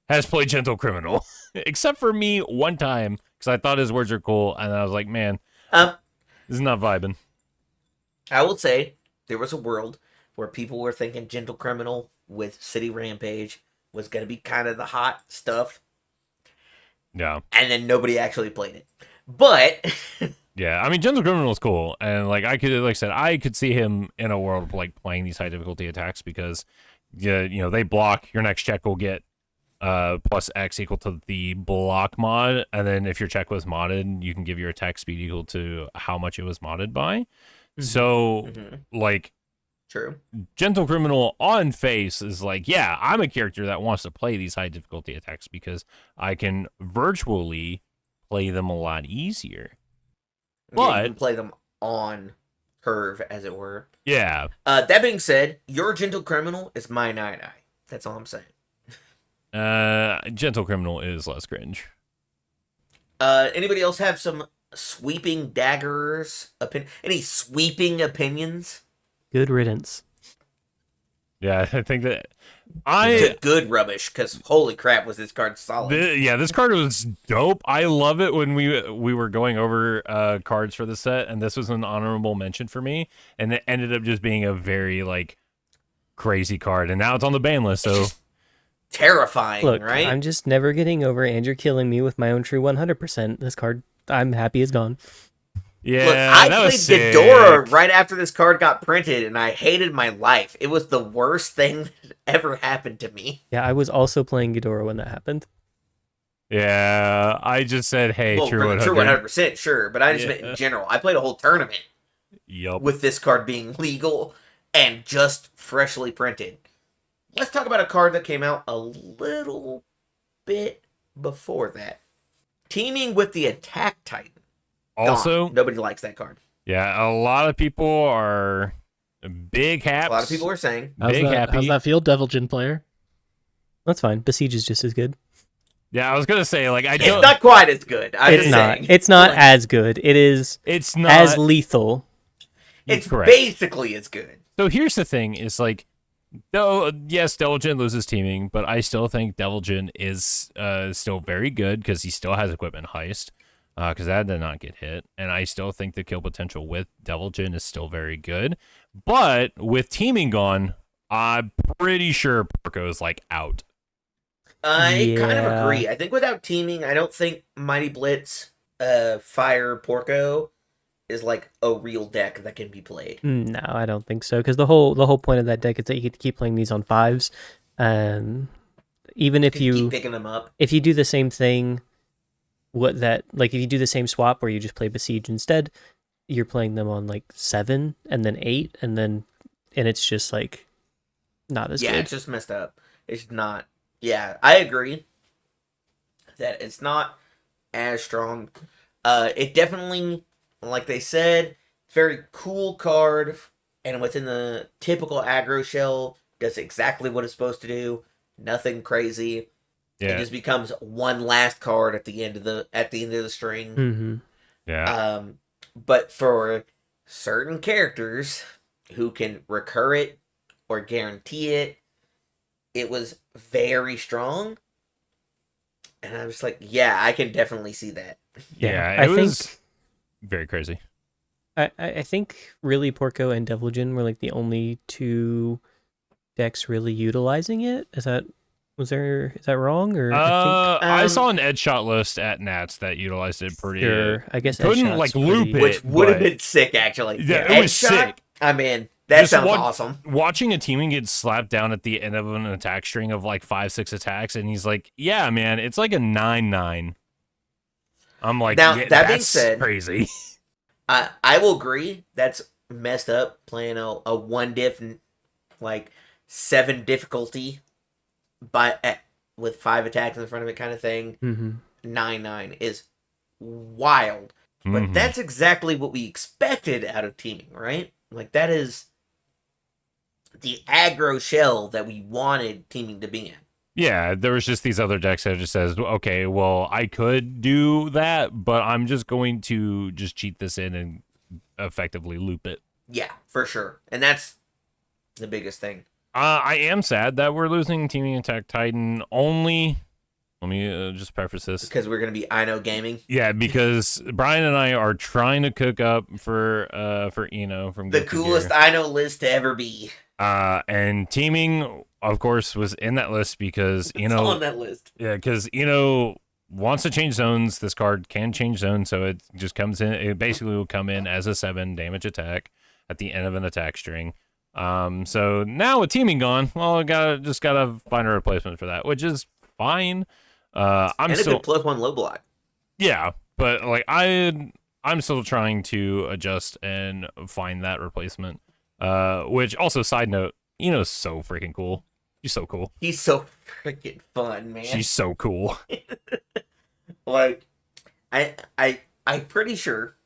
has played Gentle Criminal except for me one time because I thought his words are cool, and I was like, man, Um, this is not vibing. I will say there was a world where people were thinking Gentle Criminal with City Rampage was going to be kind of the hot stuff, Yeah. and then nobody actually played it. But Yeah, I mean, Gentle Criminal is cool, and like I said, I could see him in a world of, like playing these high difficulty attacks because, they block. Your next check will get plus X equal to the block mod, and then if your check was modded, you can give your attack speed equal to how much it was modded by. So, like, true. Gentle Criminal on face is like, yeah, I'm a character that wants to play these high difficulty attacks because I can virtually play them a lot easier. Yeah, But- you can play them on curve, as it were. Yeah. That being said, your Gentle Criminal is my 9-eye. That's all I'm saying. Gentle Criminal is less cringe. Anybody else have some sweeping daggers? Any sweeping opinions? Good riddance. Yeah, I think that To good rubbish, because holy crap, was this card solid. this card was dope. I love it when we were going over cards for the set, and this was an honorable mention for me, and it ended up just being a very like crazy card, and now it's on the ban list. So Terrifying, Look, right? I'm just never getting over Andrew killing me with my own true 100%. This card, I'm happy is gone. yeah, Look, I that played was sick. Ghidorah right after this card got printed, and I hated my life. It was the worst thing that ever happened to me. Yeah, I was also playing Ghidorah when that happened. Yeah, I just said, hey, Well, true 100. true 100%, sure, but I just meant Yeah. in general. I played a whole tournament Yup. with this card being legal and just freshly printed. Let's talk about a card that came out a little bit before that. Teaming with the Attack Titan. Gone. Also, Nobody likes that card. yeah, a lot of people are Big haps. A lot of people are saying. Big happy. How's that feel, Devil Jin player? That's fine. Besiege is just as good. Yeah, I was gonna say like I It's don't. not quite as good. I'm It's just not. saying. It's not Like, as good. It is It's not as lethal. It's correct. basically as good. So here's the thing: is like, though yes, Deviljin loses teaming, but I still think Deviljin is still very good because he still has equipment heist. Because that did not get hit, and I still think the kill potential with Deviljin is still very good. But with teaming gone, I'm pretty sure Porco's like out. I kind of Yeah. agree. I think without teaming, I don't think Mighty Blitz, Fire, Porco is like a real deck that can be played. No, I don't think so. Because the whole point of that deck is that you get to keep playing these on 5s. Even if Just keep you picking them up. do the same thing, if you do the same swap where you just play Besiege instead, you're playing them on like 7 and then 8 and it's just like not as Yeah, good. it's just messed up. It's not. Yeah, I agree that it's not as strong. It definitely, like they said, very cool card, and within the typical aggro shell, does exactly what it's supposed to do. Nothing crazy. It Yeah, just becomes one last card at the end of the string. Mm-hmm. yeah. But for certain characters who can recur it or guarantee it, it was very strong. And I was like, yeah, I can definitely see that. Yeah, I it think was very crazy. I think really Porco and Deviljin were like the only two decks really utilizing it. Is that wrong or I saw an Ed shot list at Nats that utilized it pretty. sure. I guess couldn't, Headshot's like, loop pretty- it. Which would have but- been sick, actually. Yeah, it was Headshot, sick. I mean, that Just sounds what- awesome. Watching a teaming get slapped down at the end of an attack string of like 5-6 attacks, and he's like, "Yeah, man, it's like a 9-9." I'm like, Now, yeah, that being that's said- crazy. I will agree that's messed up playing a 1 diff, like 7 difficulty with 5 attacks in front of it kind of thing. Mhm. 9-9 is wild. But Mhm. that's exactly what we expected out of teaming, right? Like, that is the aggro shell that we wanted teaming to be in. Yeah, there was just these other decks that just says, okay, well, I could do that, but I'm just going to just cheat this in and effectively loop it. Yeah, for sure. And that's the biggest thing. I am sad that we're losing Teaming Attack Titan only. Let me just preface this. Because we're going to be I Know Gaming. Yeah, because Brian and I are trying to cook up for Eno from The Guilty coolest Gear. I Know list to ever be. And teaming, of course, was in that list because It's on that list. yeah, because Eno wants to change zones. This card can change zones, so it just comes in. It basically will come in as a 7 damage attack at the end of an attack string. So now with teaming gone, well, I gotta find a replacement for that, which is fine. I'm And a still good +1 low block. yeah, but like I'm still trying to adjust and find that replacement. Which also side note, Eno's so freaking cool. She's so cool. He's so freaking fun, man. She's so cool. Like, I'm pretty sure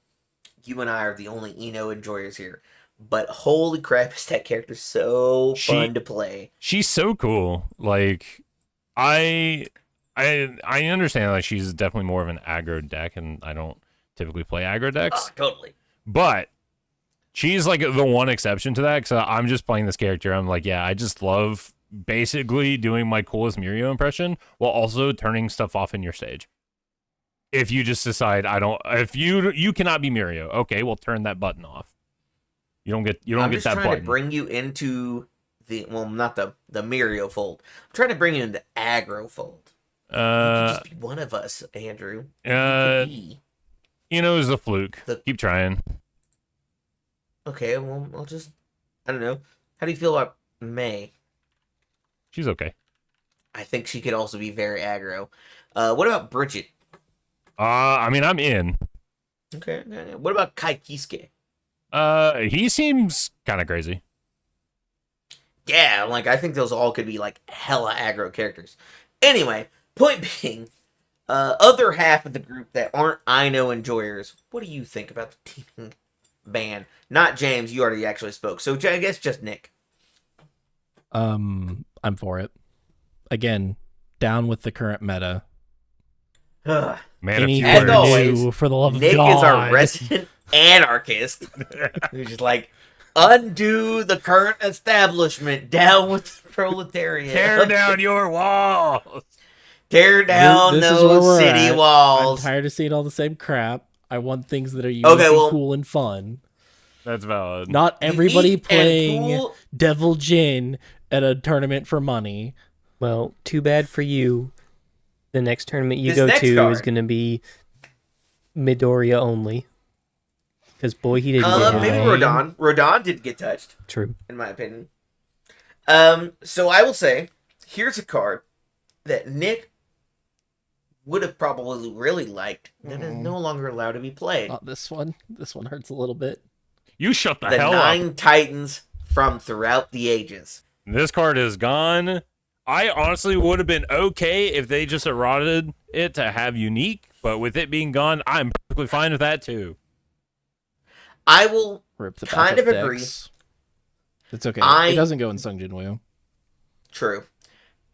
you and I are the only Eno enjoyers here. But holy crap, is that character so fun to play. She's so cool. Like I understand like she's definitely more of an aggro deck, and I don't typically play aggro decks. Oh, totally. But she's like the one exception to that, because I'm just playing this character. I'm like, yeah, I just love basically doing my coolest Mirio impression while also turning stuff off in your stage. If you just decide if you cannot be Mirio, okay, well turn that button off. You don't get I'm get just that trying button. to bring you into not the Mirio fold. I'm trying to bring you into aggro fold. You could just be one of us, Andrew. You could be. It's a fluke. Keep trying. Okay, well, I don't know. How do you feel about May? She's okay. I think she could also be very aggro. What about Bridget? I mean, I'm in. Okay. What about Kai Kisuke? He seems kind of crazy. Yeah, like, I think those all could be, like, hella aggro characters. Anyway, point being, other half of the group that aren't I Know enjoyers, what do you think about the teaming ban. Not James, you already actually spoke. So I guess just Nick. I'm for it. Again, down with the current meta. Ugh. Man, a few Anything As words. always, new, for the love of Nick God. is our resident anarchist who's just like, undo the current establishment, down with the proletariat. Tear down your walls. Tear down This is where those we're city at. walls. I'm tired of seeing all the same crap. I want things that are unique Okay, and well- cool and fun. That's valid. Not everybody Unique and playing cool. Devil Jin at a tournament for money. Well, too bad for you. The next tournament you This go next to card. is going to be Midoriya only. Because boy, he didn't get his Maybe way. Rodon. Rodon did get touched, True. in my opinion. So I will say, here's a card that Nick would have probably really liked that is no longer allowed to be played. Not this one. This one hurts a little bit. You shut the The hell up. 9 Titans from throughout the ages. This card is gone. I honestly would have been okay if they just eroded it to have unique, but with it being gone, I'm perfectly fine with that too. I will Rip the kind backup of agree. decks. It's okay. I- It doesn't go in Sung Jin Woo. True.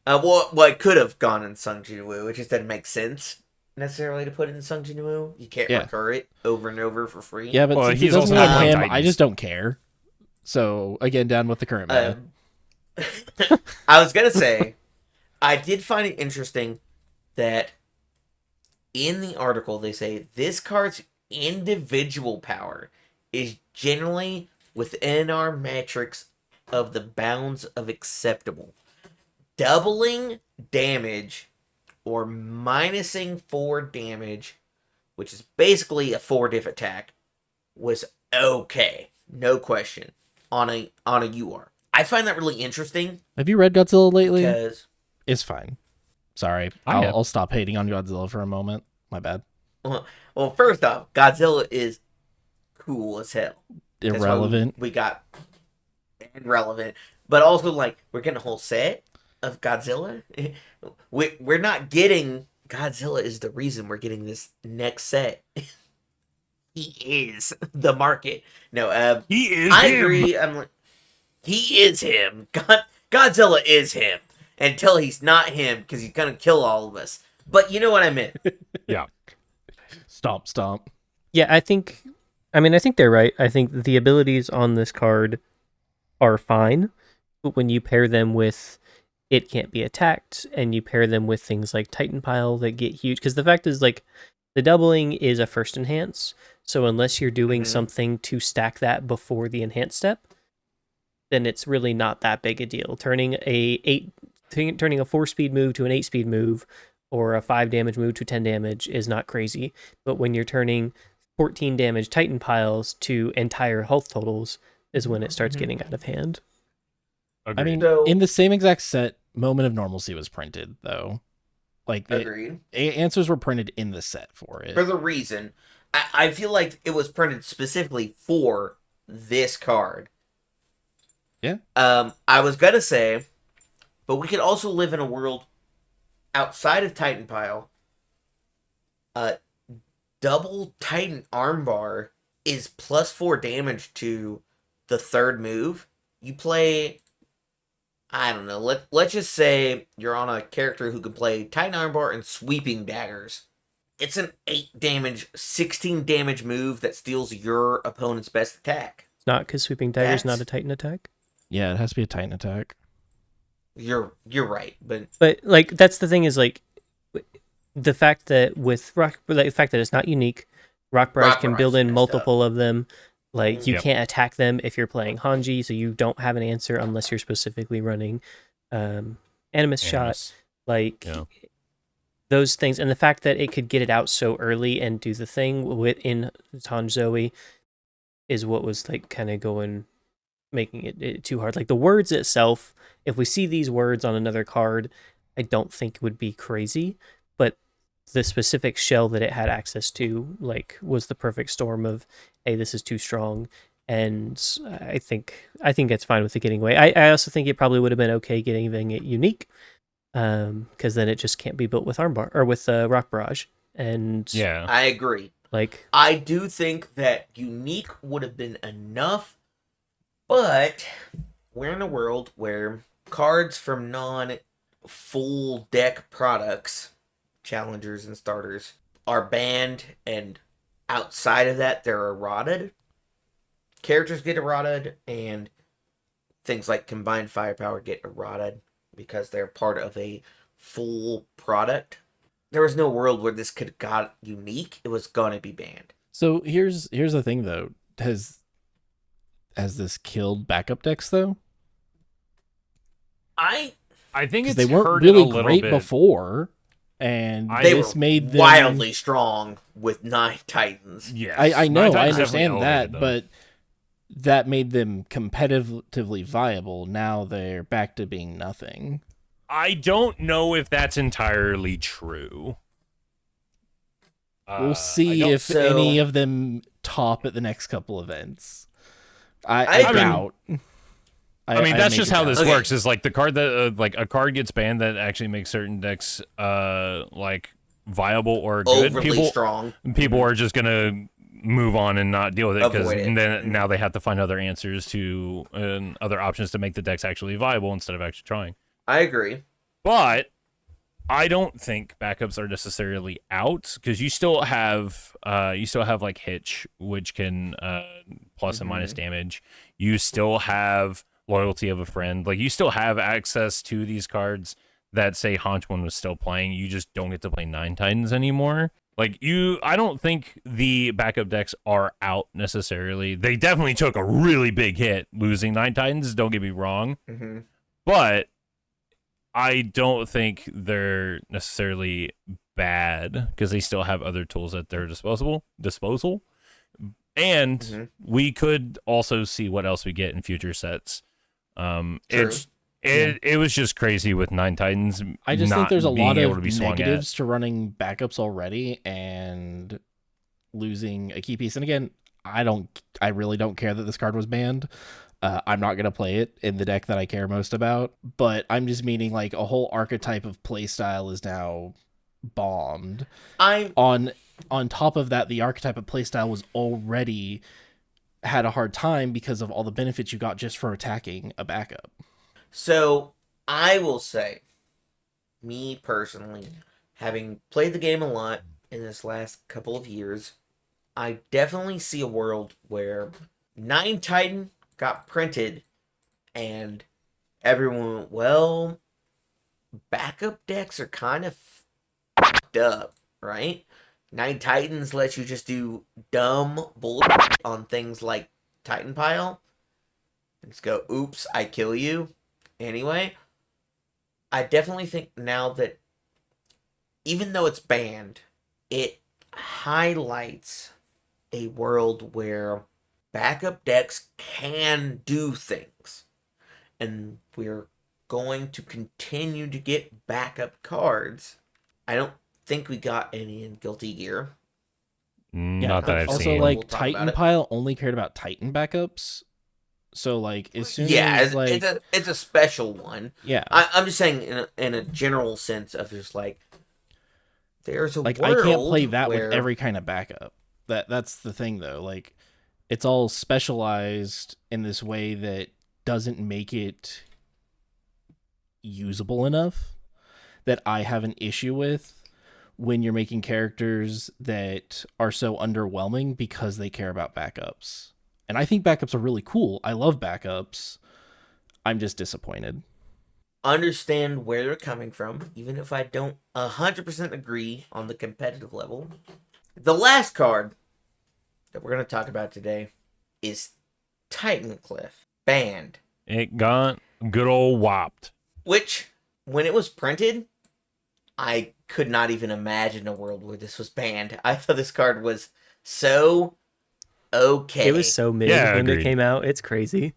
Well, it could have gone in Sung Jin Woo. It just doesn't make sense necessarily to put it in Sung Jin Woo. You can't Yeah. recur it over and over for free. Yeah, but Well, since he's it doesn't also go not in him, Titans. I just don't care. So again, down with the current meta. I was gonna say, I did find it interesting that in the article they say this card's individual power is generally within our metrics of the bounds of acceptable. Doubling damage or minusing 4 damage, which is basically a 4 diff attack, was okay, no question, on a UR. I find that really interesting Have you read Godzilla lately? because It's fine. Sorry. I have. I'll stop hating on Godzilla for a moment. My bad. well, first off, Godzilla is cool as hell. That's why Irrelevant. we got irrelevant, but also like we're getting a whole set of Godzilla. We're not getting Godzilla is the reason we're getting this next set. He is the market. No, He is I him. agree. I'm like, he is him. Godzilla is him until he's not him because he's gonna kill all of us. But you know what I meant. Stomp, stomp. Yeah, I think they're right. I think the abilities on this card are fine, but when you pair them with it can't be attacked, and you pair them with things like Titan Pile that get huge, because the fact is, like, the doubling is a first enhance, so unless you're doing something to stack that before the enhance step, then it's really not that big a deal. Turning a 4-speed move to an 8-speed move, or a 5 damage move to 10 damage is not crazy, but when you're turning 14 damage Titan Piles to entire health totals is when it starts getting out of hand. I mean, So- in the same exact set, Moment of Normalcy was printed, though. Like, Agreed. answers were printed in the set for it. For the reason, I feel like it was printed specifically for this card. Yeah. I was gonna say, but we could also live in a world outside of Titan Pile. Double Titan Armbar is +4 damage to the third move. You play, I don't know, let's just say you're on a character who can play Titan Armbar and Sweeping Daggers. It's an 8 damage, 16 damage move that steals your opponent's best attack. It's not because Sweeping Dagger's That's- not a Titan attack. Yeah, it has to be a Titan attack. You're right, but But, like, that's the thing is, like, the fact that with Rock, like, the fact that it's not unique, Rock Barrage Rock can Barrage build is in messed multiple of them. Like, you Yep. can't attack them if you're playing Hanji, so you don't have an answer unless you're specifically running Animus Shot. Animus. Like, Yeah. those things. And the fact that it could get it out so early and do the thing within Zoe is what was, like, kind of making it too hard. Like, the words itself, if we see these words on another card, I don't think would be crazy, but the specific shell that it had access to, like, was the perfect storm of, hey, this is too strong. And I think it's fine with it getting away. I also think it probably would have been okay getting it unique, because then it just can't be built with Armbar or with Rock Barrage. And Yeah. I agree. Like, I do think that unique would have been enough, but we're in a world where cards from non full deck products, challengers and starters, are banned, and outside of that, they're eroded. Characters get eroded, and things like combined firepower get eroded because they're part of a full product. There was no world where this could have got unique. It was going to be banned. So here's the thing though. Has this killed backup decks though? I think it's They weren't hurt it a really little great bit. before, and they this were made them wildly strong with 9 Titans. Yes. I know, Nine I Titans definitely understand that, elevated them. but that made them competitively viable. Now they're back to being nothing. I don't know if that's entirely true. We'll I see don't- if so- any of them top at the next couple events. I I mean- doubt. I mean, that's just how this Okay. works. Is like the card that like a card gets banned that actually makes certain decks like viable or good. Overly strong. People are just gonna move on and not deal with it because Avoid it. then now they have to find other answers to and other options to make the decks actually viable instead of actually trying. I agree. But I don't think backups are necessarily out because you still have like Hitch, which can plus and minus damage. You still have Loyalty of a Friend. Like you still have access to these cards that say Haunchman was still playing. You just don't get to play 9 Titans anymore. Like I don't think the backup decks are out necessarily. They definitely took a really big hit losing 9 Titans. Don't get me wrong, but I don't think they're necessarily bad because they still have other tools at their disposal. And we could also see what else we get in future sets. It was just crazy with 9 Titans. I just think not there's a being lot able of to be swung negatives to running backups already and losing a key piece. And again, I really don't care that this card was banned. I'm not gonna play it in the deck that I care most about. But I'm just meaning like a whole archetype of playstyle is now bombed. On top of that, the archetype of playstyle was already had a hard time because of all the benefits you got just for attacking a backup. So I will say, me personally, having played the game a lot in this last couple of years, I definitely see a world where 9 Titan got printed and everyone went, well, backup decks are kind of fucked up, right? 9 Titans lets you just do dumb bullshit on things like Titan Pile. Just go, oops, I kill you. Anyway, I definitely think now that even though it's banned, it highlights a world where backup decks can do things. And we're going to continue to get backup cards. I don't think we got any in Guilty Gear. Not that I've Also, seen. like We'll talk Titan about it. Pile only cared about Titan backups. So like as soon Yeah, as like it's a special one. yeah, I'm just saying in a general sense of just like there's a like world I can't play that where with every kind of backup. That's the thing though. Like it's all specialized in this way that doesn't make it usable enough that I have an issue with when you're making characters that are so underwhelming because they care about backups. And I think backups are really cool. I love backups. I'm just disappointed. understand where they're coming from, even if I don't 100% agree on the competitive level. The last card that we're going to talk about today is Titan Cliff, banned. It got good old whopped. Which, when it was printed, I could not even imagine a world where this was banned. I thought this card was so okay. It was so mid Yeah, when agreed. it came out. It's crazy.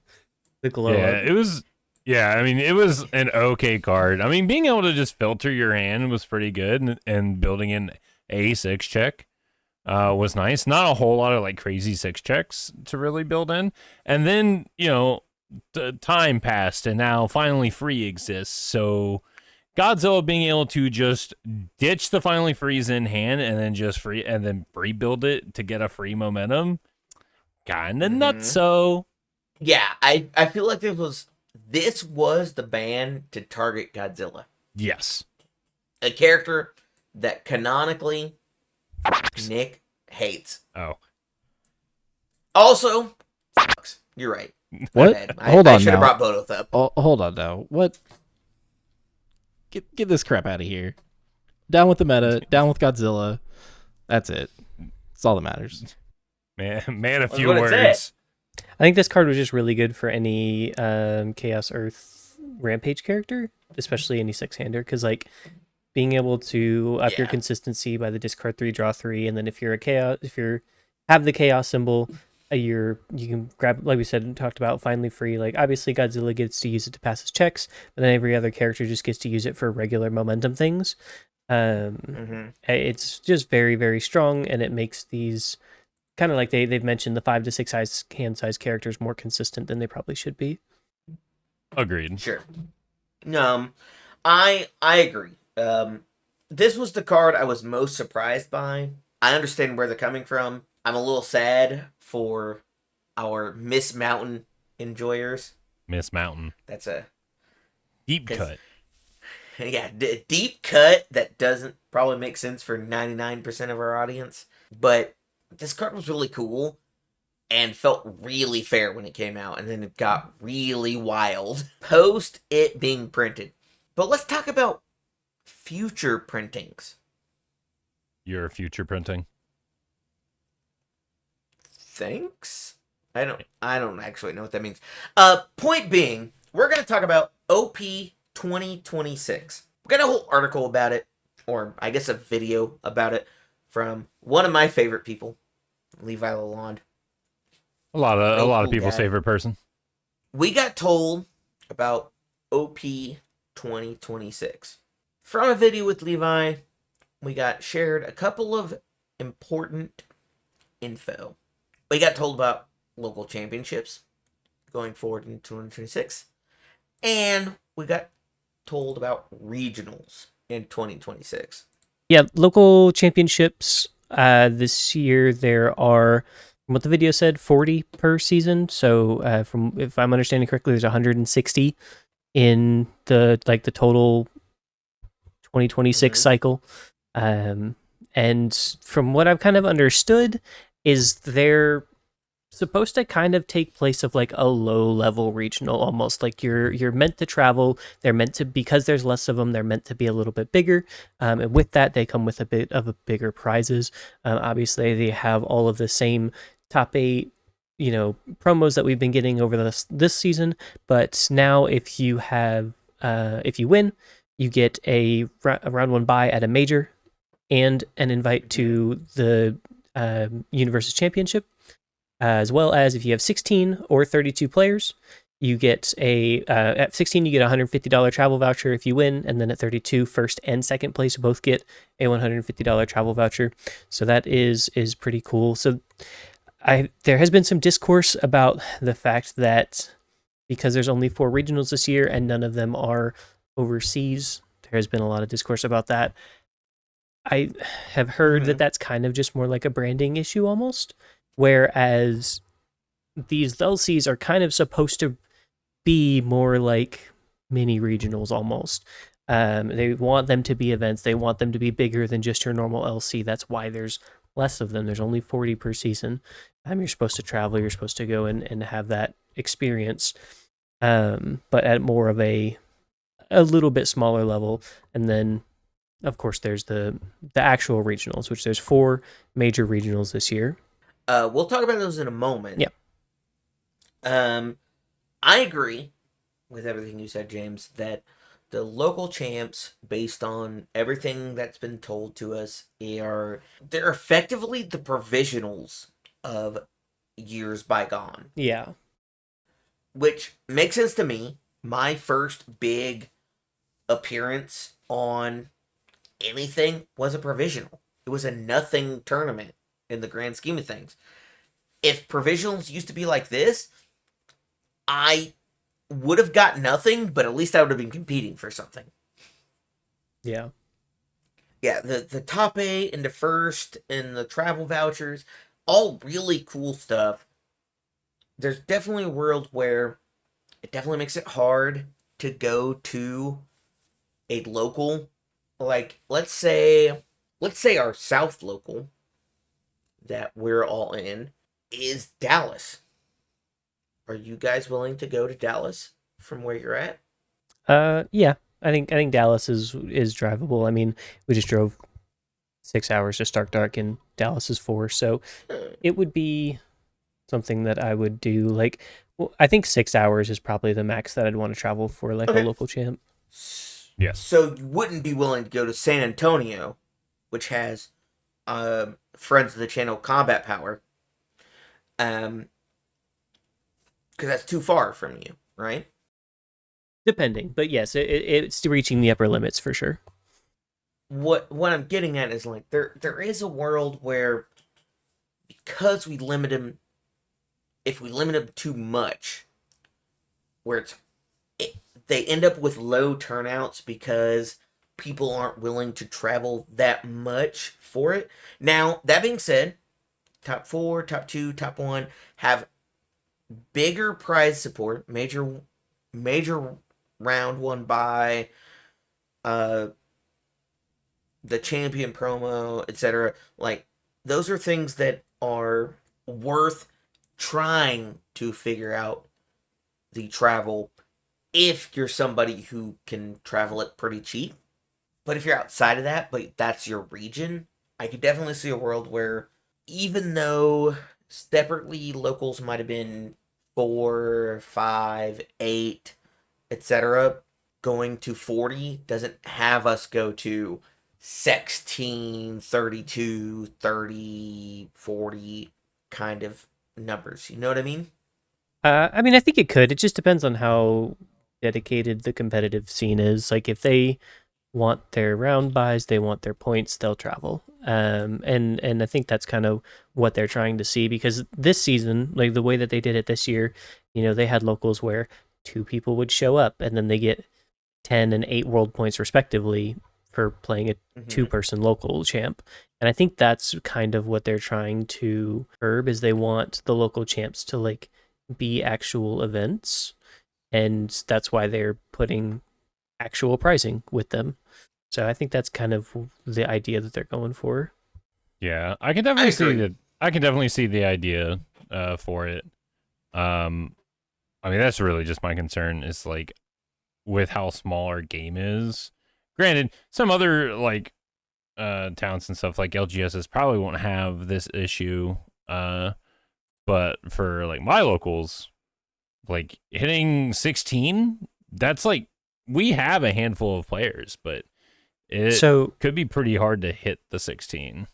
The glow Yeah, up. it was. Yeah, I mean, it was an okay card. I mean, being able to just filter your hand was pretty good, and building in a 6 check was nice. Not a whole lot of like crazy 6 checks to really build in. And then, time passed, and now finally free exists. So Godzilla being able to just ditch the finally freeze in hand and then just rebuild it to get a free momentum, kind of nutso. Yeah, I feel like this was the ban to target Godzilla. Yes. A character that canonically Nick hates. Oh. Also, you're right. What? Bad. Hold I on should have now. brought Bodoth up. Oh, hold on now. What? Get this crap out of here. Down with the meta. Down with Godzilla. That's it. That's all that matters. Man, a That's few what it said. words. I think this card was just really good for any Chaos Earth Rampage character, especially any 6-hander, because like being able to up your Yeah. consistency by the discard 3, draw 3, and then if you have the Chaos symbol, you can grab, like we said and talked about, finally free. Like obviously Godzilla gets to use it to pass his checks, but then every other character just gets to use it for regular momentum things. It's just very, very strong, and it makes these kind of like they've mentioned the 5 to 6 hand size characters more consistent than they probably should be. Agreed. Sure. I agree. This was the card I was most surprised by. I understand where they're coming from. I'm a little sad for our Miss Mountain enjoyers. Miss Mountain. That's a Deep cut. yeah, deep cut that doesn't probably make sense for 99% of our audience. But this card was really cool and felt really fair when it came out, and then it got really wild post it being printed. But let's talk about future printings. Your future printing. Thanks. I don't actually know what that means. Point being, we're gonna talk about OP 2026. We got a whole article about it, or I guess a video about it, from one of my favorite people, Levi Lalonde. A lot of cool people's guy. favorite person. We got told about OP 2026 from a video with Levi. We got shared a couple of important info. We got told about local championships going forward in 2026, and we got told about regionals in 2026. Yeah, local championships this year, there are, from what the video said, 40 per season. So from, if I'm understanding correctly, there's 160 in the total 2026 cycle. And from what I've kind of understood is they're supposed to kind of take place of like a low level regional, almost like you're meant to travel. They're meant to, because there's less of them, they're meant to be a little bit bigger, and with that they come with a bit of a bigger prizes. Obviously they have all of the same top 8 promos that we've been getting over this season, but now if you win, you get a round 1 bye at a major and an invite to the Universus Championship, as well as if you have 16 or 32 players, you get at 16 you get a $150 travel voucher if you win, and then at 32, first and second place both get a $150 travel voucher. So that is pretty cool. So there has been some discourse about the fact that because there's only 4 regionals this year and none of them are overseas, there has been a lot of discourse about that. I have heard that that's kind of just more like a branding issue almost, whereas these LCs are kind of supposed to be more like mini regionals almost. They want them to be events. They want them to be bigger than just your normal LC. That's why there's less of them. There's only 40 per season. You're supposed to travel. You're supposed to go and have that experience, but at more of a little bit smaller level. And then of course, there's the actual regionals, which there's 4 major regionals this year. We'll talk about those in a moment. Yeah. I agree with everything you said, James, that the local champs, based on everything that's been told to us, they're effectively the provisionals of years bygone. Yeah. Which makes sense to me. My first big appearance on anything was a provisional. It was a nothing tournament in the grand scheme of things. If provisionals used to be like this, I would have got nothing, but at least I would have been competing for something. Yeah. Yeah, the top 8 and the first and the travel vouchers, all really cool stuff. There's definitely a world where it definitely makes it hard to go to a local. Like, let's say our south local that we're all in is Dallas. Are you guys willing to go to Dallas from where you're at? Yeah. I think Dallas is drivable. I mean, we just drove 6 hours to Stark Dark, and Dallas is 4, so Hmm. it would be something that I would do. Like, well, I think 6 hours is probably the max that I'd want to travel for like a Okay. local champ. Yes. So you wouldn't be willing to go to San Antonio, which has friends of the channel Combat Power, because that's too far from you, right? Depending, but yes, it's reaching the upper limits for sure. What I'm getting at is like there is a world where because we limit them, if we limit them too much, where they end up with low turnouts because people aren't willing to travel that much for it. Now that being said, top 4, top 2, top 1 have bigger prize support, major round won by uh the champion promo, etc. Like those are things that are worth trying to figure out the travel if you're somebody who can travel it pretty cheap. But if you're outside of that, but that's your region, I could definitely see a world where even though separately locals might have been 4, 5, 8, etc., going to 40 doesn't have us go to 16, 32, 30, 40 kind of numbers. You know what I mean? I mean, I think it could. It just depends on how dedicated the competitive scene is. Like, if they want their round buys, they want their points, they'll travel. And I think that's kind of what they're trying to see, because this season, like the way that they did it this year, they had locals where 2 people would show up and then they get 10 and 8 world points respectively for playing a Mm-hmm. 2-person local champ. And I think that's kind of what they're trying to curb, is they want the local champs to like be actual events, and that's why they're putting actual pricing with them. So I think that's kind of the idea that they're going for. Yeah, I can I definitely see agree. that. I can definitely see the idea for it. Um, I mean, that's really just my concern is like with how small our game is. Granted, some other like towns and stuff like LGSs probably won't have this issue. But for like my locals, like hitting 16, that's like we have a handful of players, but it So could be pretty hard to hit the 16.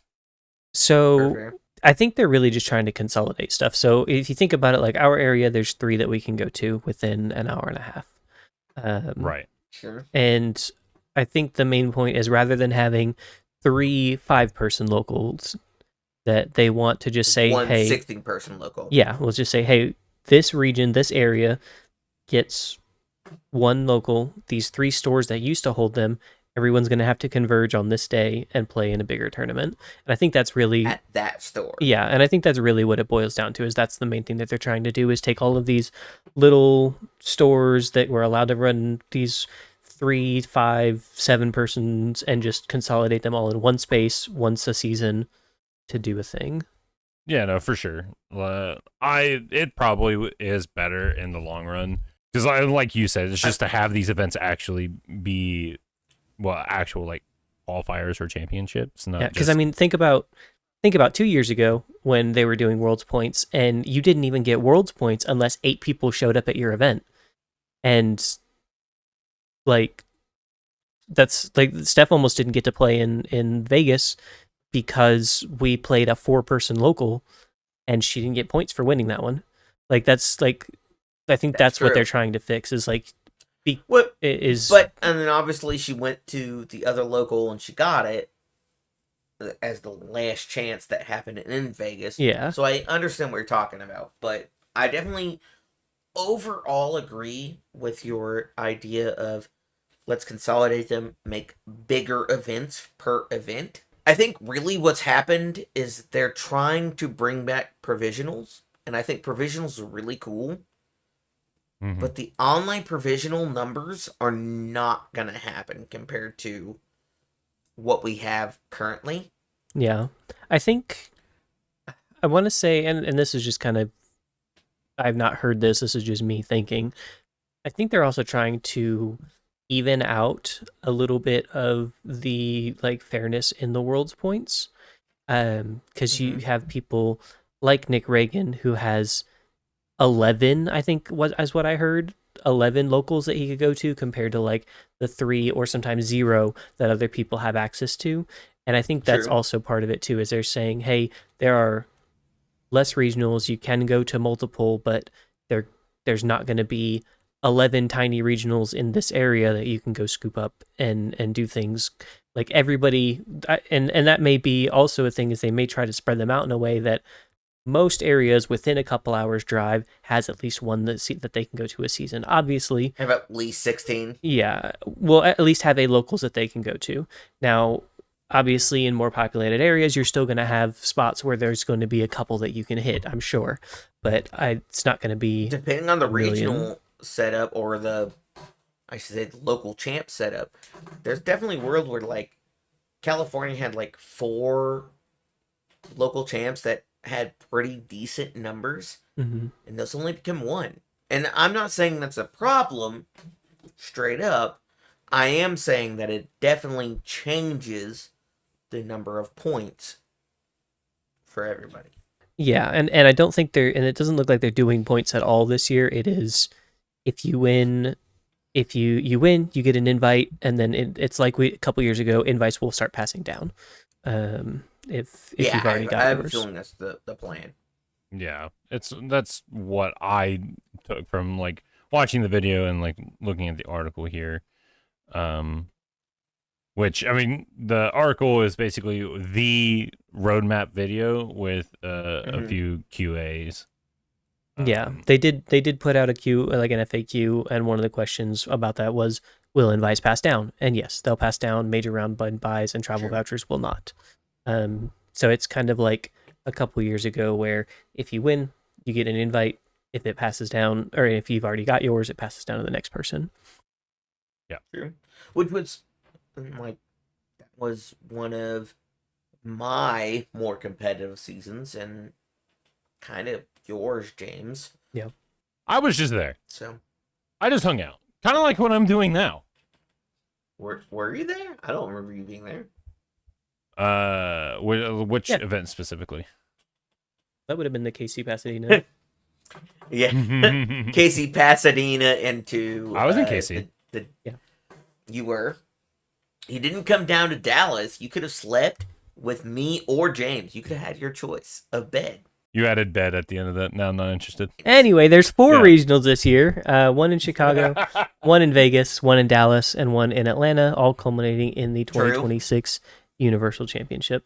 so Fair. I think they're really just trying to consolidate stuff. So if you think about it, like our area, there's 3 that we can go to within an hour and a half. Um, Right. Sure. and I think the main point is, rather than having 3 5-person locals, that they want to just say, One hey, 16-person local. yeah, let's just say, hey, this region, this area gets 1 local. These 3 stores that used to hold them, everyone's going to have to converge on this day and play in a bigger tournament. And I think that's really, At that store. yeah, and I think that's really what it boils down to, is that's the main thing that they're trying to do, is take all of these little stores that were allowed to run these 3, 5, 7 persons, and just consolidate them all in one space once a season to do a thing. Yeah, no, for sure. It probably is better in the long run because, like you said, it's just to have these events actually be actual like qualifiers or championships, Yeah, not because I just mean, think about 2 years ago when they were doing Worlds points, and you didn't even get Worlds points unless 8 people showed up at your event, and like that's like Steph almost didn't get to play in Vegas because we played a 4-person local, and she didn't get points for winning that one. Like that's like I think That's that's what they're true. trying to fix, is like be What? is But and then obviously she went to the other local and she got it as the last chance that happened in Vegas. yeah. So I understand what you're talking about, but I definitely overall agree with your idea of let's consolidate them, make bigger events per event. I think really what's happened is they're trying to bring back provisionals, and I think provisionals are really cool. Mhm. But the online provisional numbers are not going to happen compared to what we have currently. Yeah. I think I want to say, and this is just kind of, I've not heard this. This is just me thinking. I think they're also trying to even out a little bit of the like fairness in the world's points. Because you have people like Nick Reagan who has 11, I think was as what I heard, 11 locals that he could go to compared to like the 3 or sometimes 0 that other people have access to. And I think that's True. also part of it too, is they're saying, hey, there are less regionals, you can go to multiple, but there's not going to be 11 tiny regionals in this area that you can go scoop up and do things like everybody. And that may be also a thing, is they may try to spread them out in a way that most areas within a couple hours drive has at least one that they can go to a season. Obviously, Have at least 16. yeah, will at least have a locals that they can go to. Now, obviously, in more populated areas, you're still going to have spots where there's going to be a couple that you can hit, I'm sure, but it's not going to be Depending on the a million. regional setup or I should say, the local champ setup, there's definitely a world where, like, California had, like, 4 local champs that had pretty decent numbers, Mhm. and those only become 1. And I'm not saying that's a problem, straight up. I am saying that it definitely changes the number of points for everybody. Yeah, and I don't think they're, and it doesn't look like they're doing points at all this year. It is, if you win, if you win, you get an invite, and then it's like a couple years ago, invites will start passing down. If Yeah, you've already I got have a yours. feeling that's the plan. Yeah, that's what I took from like watching the video and like looking at the article here. Which, I mean, the article is basically the roadmap video with a few QAs. Yeah, they did put out a Q, like an FAQ, and one of the questions about that was, will invites pass down? And yes, they'll pass down. Major round buys and travel vouchers will not. So it's kind of like a couple years ago where if you win, you get an invite. If it passes down, or if you've already got yours, it passes down to the next person. Yeah. True. Which was, like, that was one of my more competitive seasons, and kind of yours, James. Yeah. I was just there. So, I just hung out. Kind of like what I'm doing now. were you there? I don't remember you being there. Which Yeah. event specifically? That would have been the KC Pasadena. Yeah. Casey Pasadena into. I was in KC. Yeah. You were. You didn't come down to Dallas. You could have slept with me or James. You could have had your choice of bed. You added bed at the end of that. Now I'm not interested. Anyway, there's 4 Yeah. regionals this year. One in Chicago, one in Vegas, one in Dallas, and one in Atlanta, all culminating in the 2026 Universal Championship.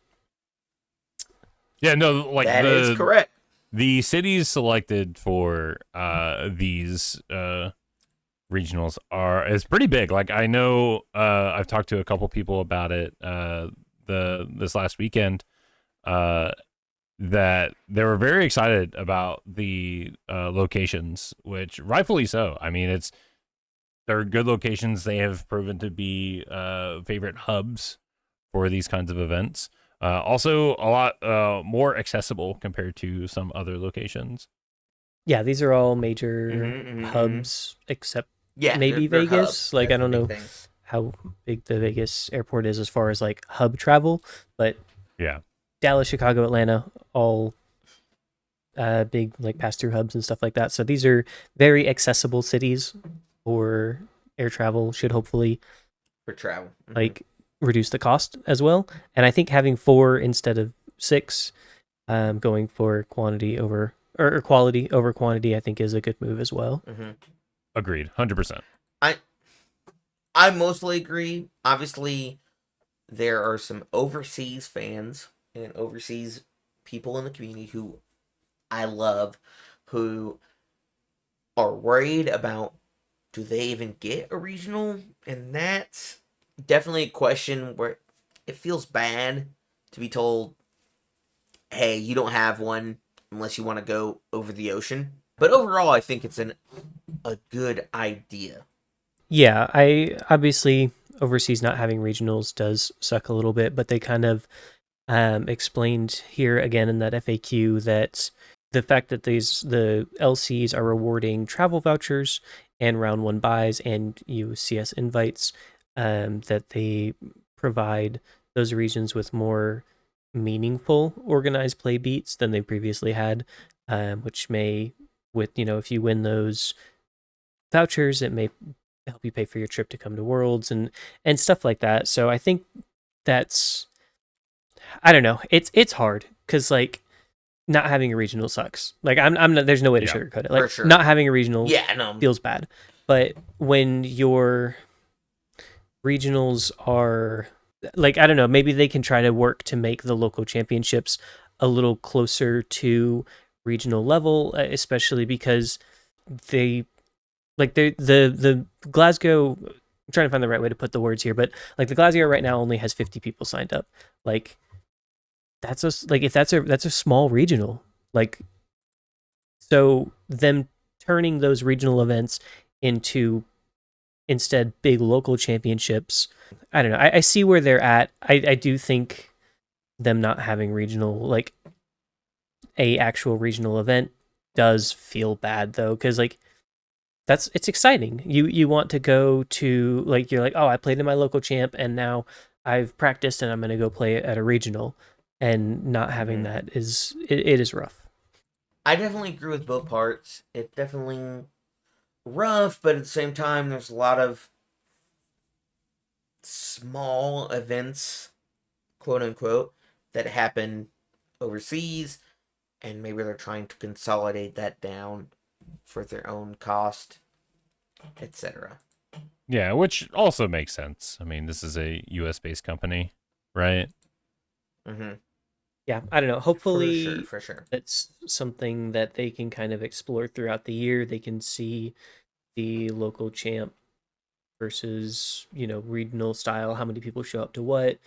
Yeah, no, like That is correct. The cities selected for these regionals is pretty big. Like I know I've talked to a couple people about it this last weekend that they were very excited about the locations, which rightfully so. I mean, they're good locations. They have proven to be favorite hubs for these kinds of events. Also, a lot more accessible compared to some other locations. Yeah, these are all major hubs, except maybe they're Vegas. hubs. Like, That's I don't the know big thing. how big the Vegas airport is as far as like hub travel, but Yeah. Dallas, Chicago, Atlanta, all big like pass through hubs and stuff like that. So these are very accessible cities for air travel. Should hopefully For travel. like reduce the cost as well. And I think having 4 instead of 6, going for quantity over or quality over quantity, I think is a good move as well. Agreed. 100%. I mostly agree. Obviously, there are some overseas fans and overseas people in the community who I love, who are worried about do they even get a regional? And that's definitely a question where it feels bad to be told, hey, you don't have one unless you want to go over the ocean. But overall, I think it's a good idea. Yeah, I obviously overseas not having regionals does suck a little bit, but they kind of explained here again in that FAQ that the fact that the LCs are rewarding travel vouchers and round one buys and UCS invites, that they provide those regions with more meaningful organized play beats than they previously had, which may, with if you win those vouchers, it may help you pay for your trip to come to Worlds and stuff like that. So I think that's, I don't know, it's hard because like not having a regional sucks. Like I'm not, there's no way to Yeah, sugarcoat it. Like sure. not having a regional Yeah, no. feels bad, but when your regionals are like, I don't know, maybe they can try to work to make the local championships a little closer to regional level, especially because they like the Glasgow, I'm trying to find the right way to put the words here, but like the Glasgow right now only has 50 people signed up. Like that's if that's a small regional. Like, so them turning those regional events into instead big local championships, I don't know. I see where they're at. I do think them not having regional, like a actual regional event, does feel bad though, because like it's exciting. You want to go to, like, you're like, oh, I played in my local champ and now I've practiced and I'm gonna go play at a regional, and not having that is it is rough. I definitely agree with both parts. It's definitely rough, but at the same time, there's a lot of small events, quote unquote, that happen overseas, and maybe they're trying to consolidate that down for their own cost, etc. Yeah, which also makes sense. I mean, this is a US based company, right? Mm-hmm. Yeah, I don't know. Hopefully, For sure. that's something that they can kind of explore throughout the year. They can see the local champ versus regional style, how many people show up to what,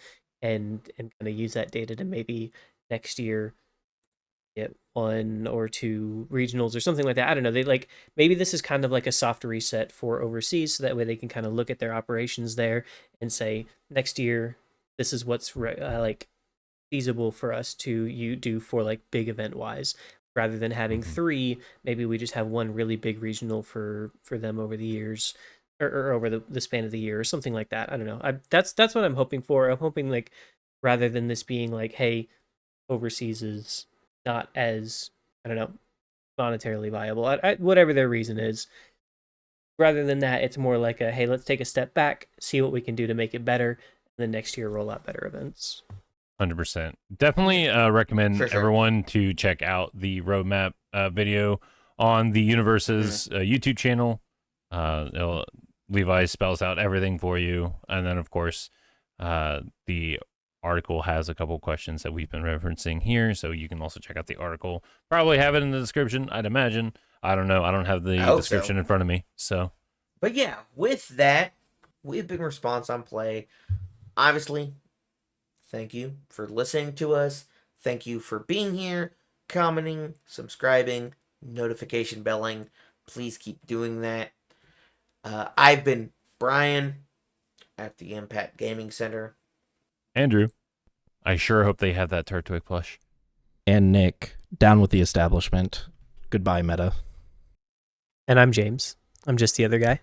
and kind of use that data to maybe next year get one or two regionals or something like that. I don't know. They like, maybe this is kind of like a soft reset for overseas, so that way they can kind of look at their operations there and say, next year this is what's like feasible for us to do for like big event wise, rather than having three. Maybe we just have one really big regional for them over the years, or over the span of the year, or something like that. I don't know. That's what I'm hoping for. I'm hoping, like, rather than this being like, hey, overseas is not as, I don't know, monetarily viable, whatever their reason is, rather than that, it's more like a, hey, let's take a step back, see what we can do to make it better, and then next year roll out better events. 100%. Definitely recommend For sure. everyone to check out the roadmap video on the Universus YouTube channel. Levi spells out everything for you. And then, of course, the article has a couple questions that we've been referencing here, so you can also check out the article. Probably have it in the description, I'd imagine. I don't know. I don't have the description in front of me. So, but yeah, with that, we've been Response on Play. Obviously, thank you for listening to us. Thank you for being here, commenting, subscribing, notification belling. Please keep doing that. I've been Brian at the Impact Gaming Center. Andrew, I sure hope they have that Turtwig plush. And Nick, down with the establishment. Goodbye, Meta. And I'm James. I'm just the other guy.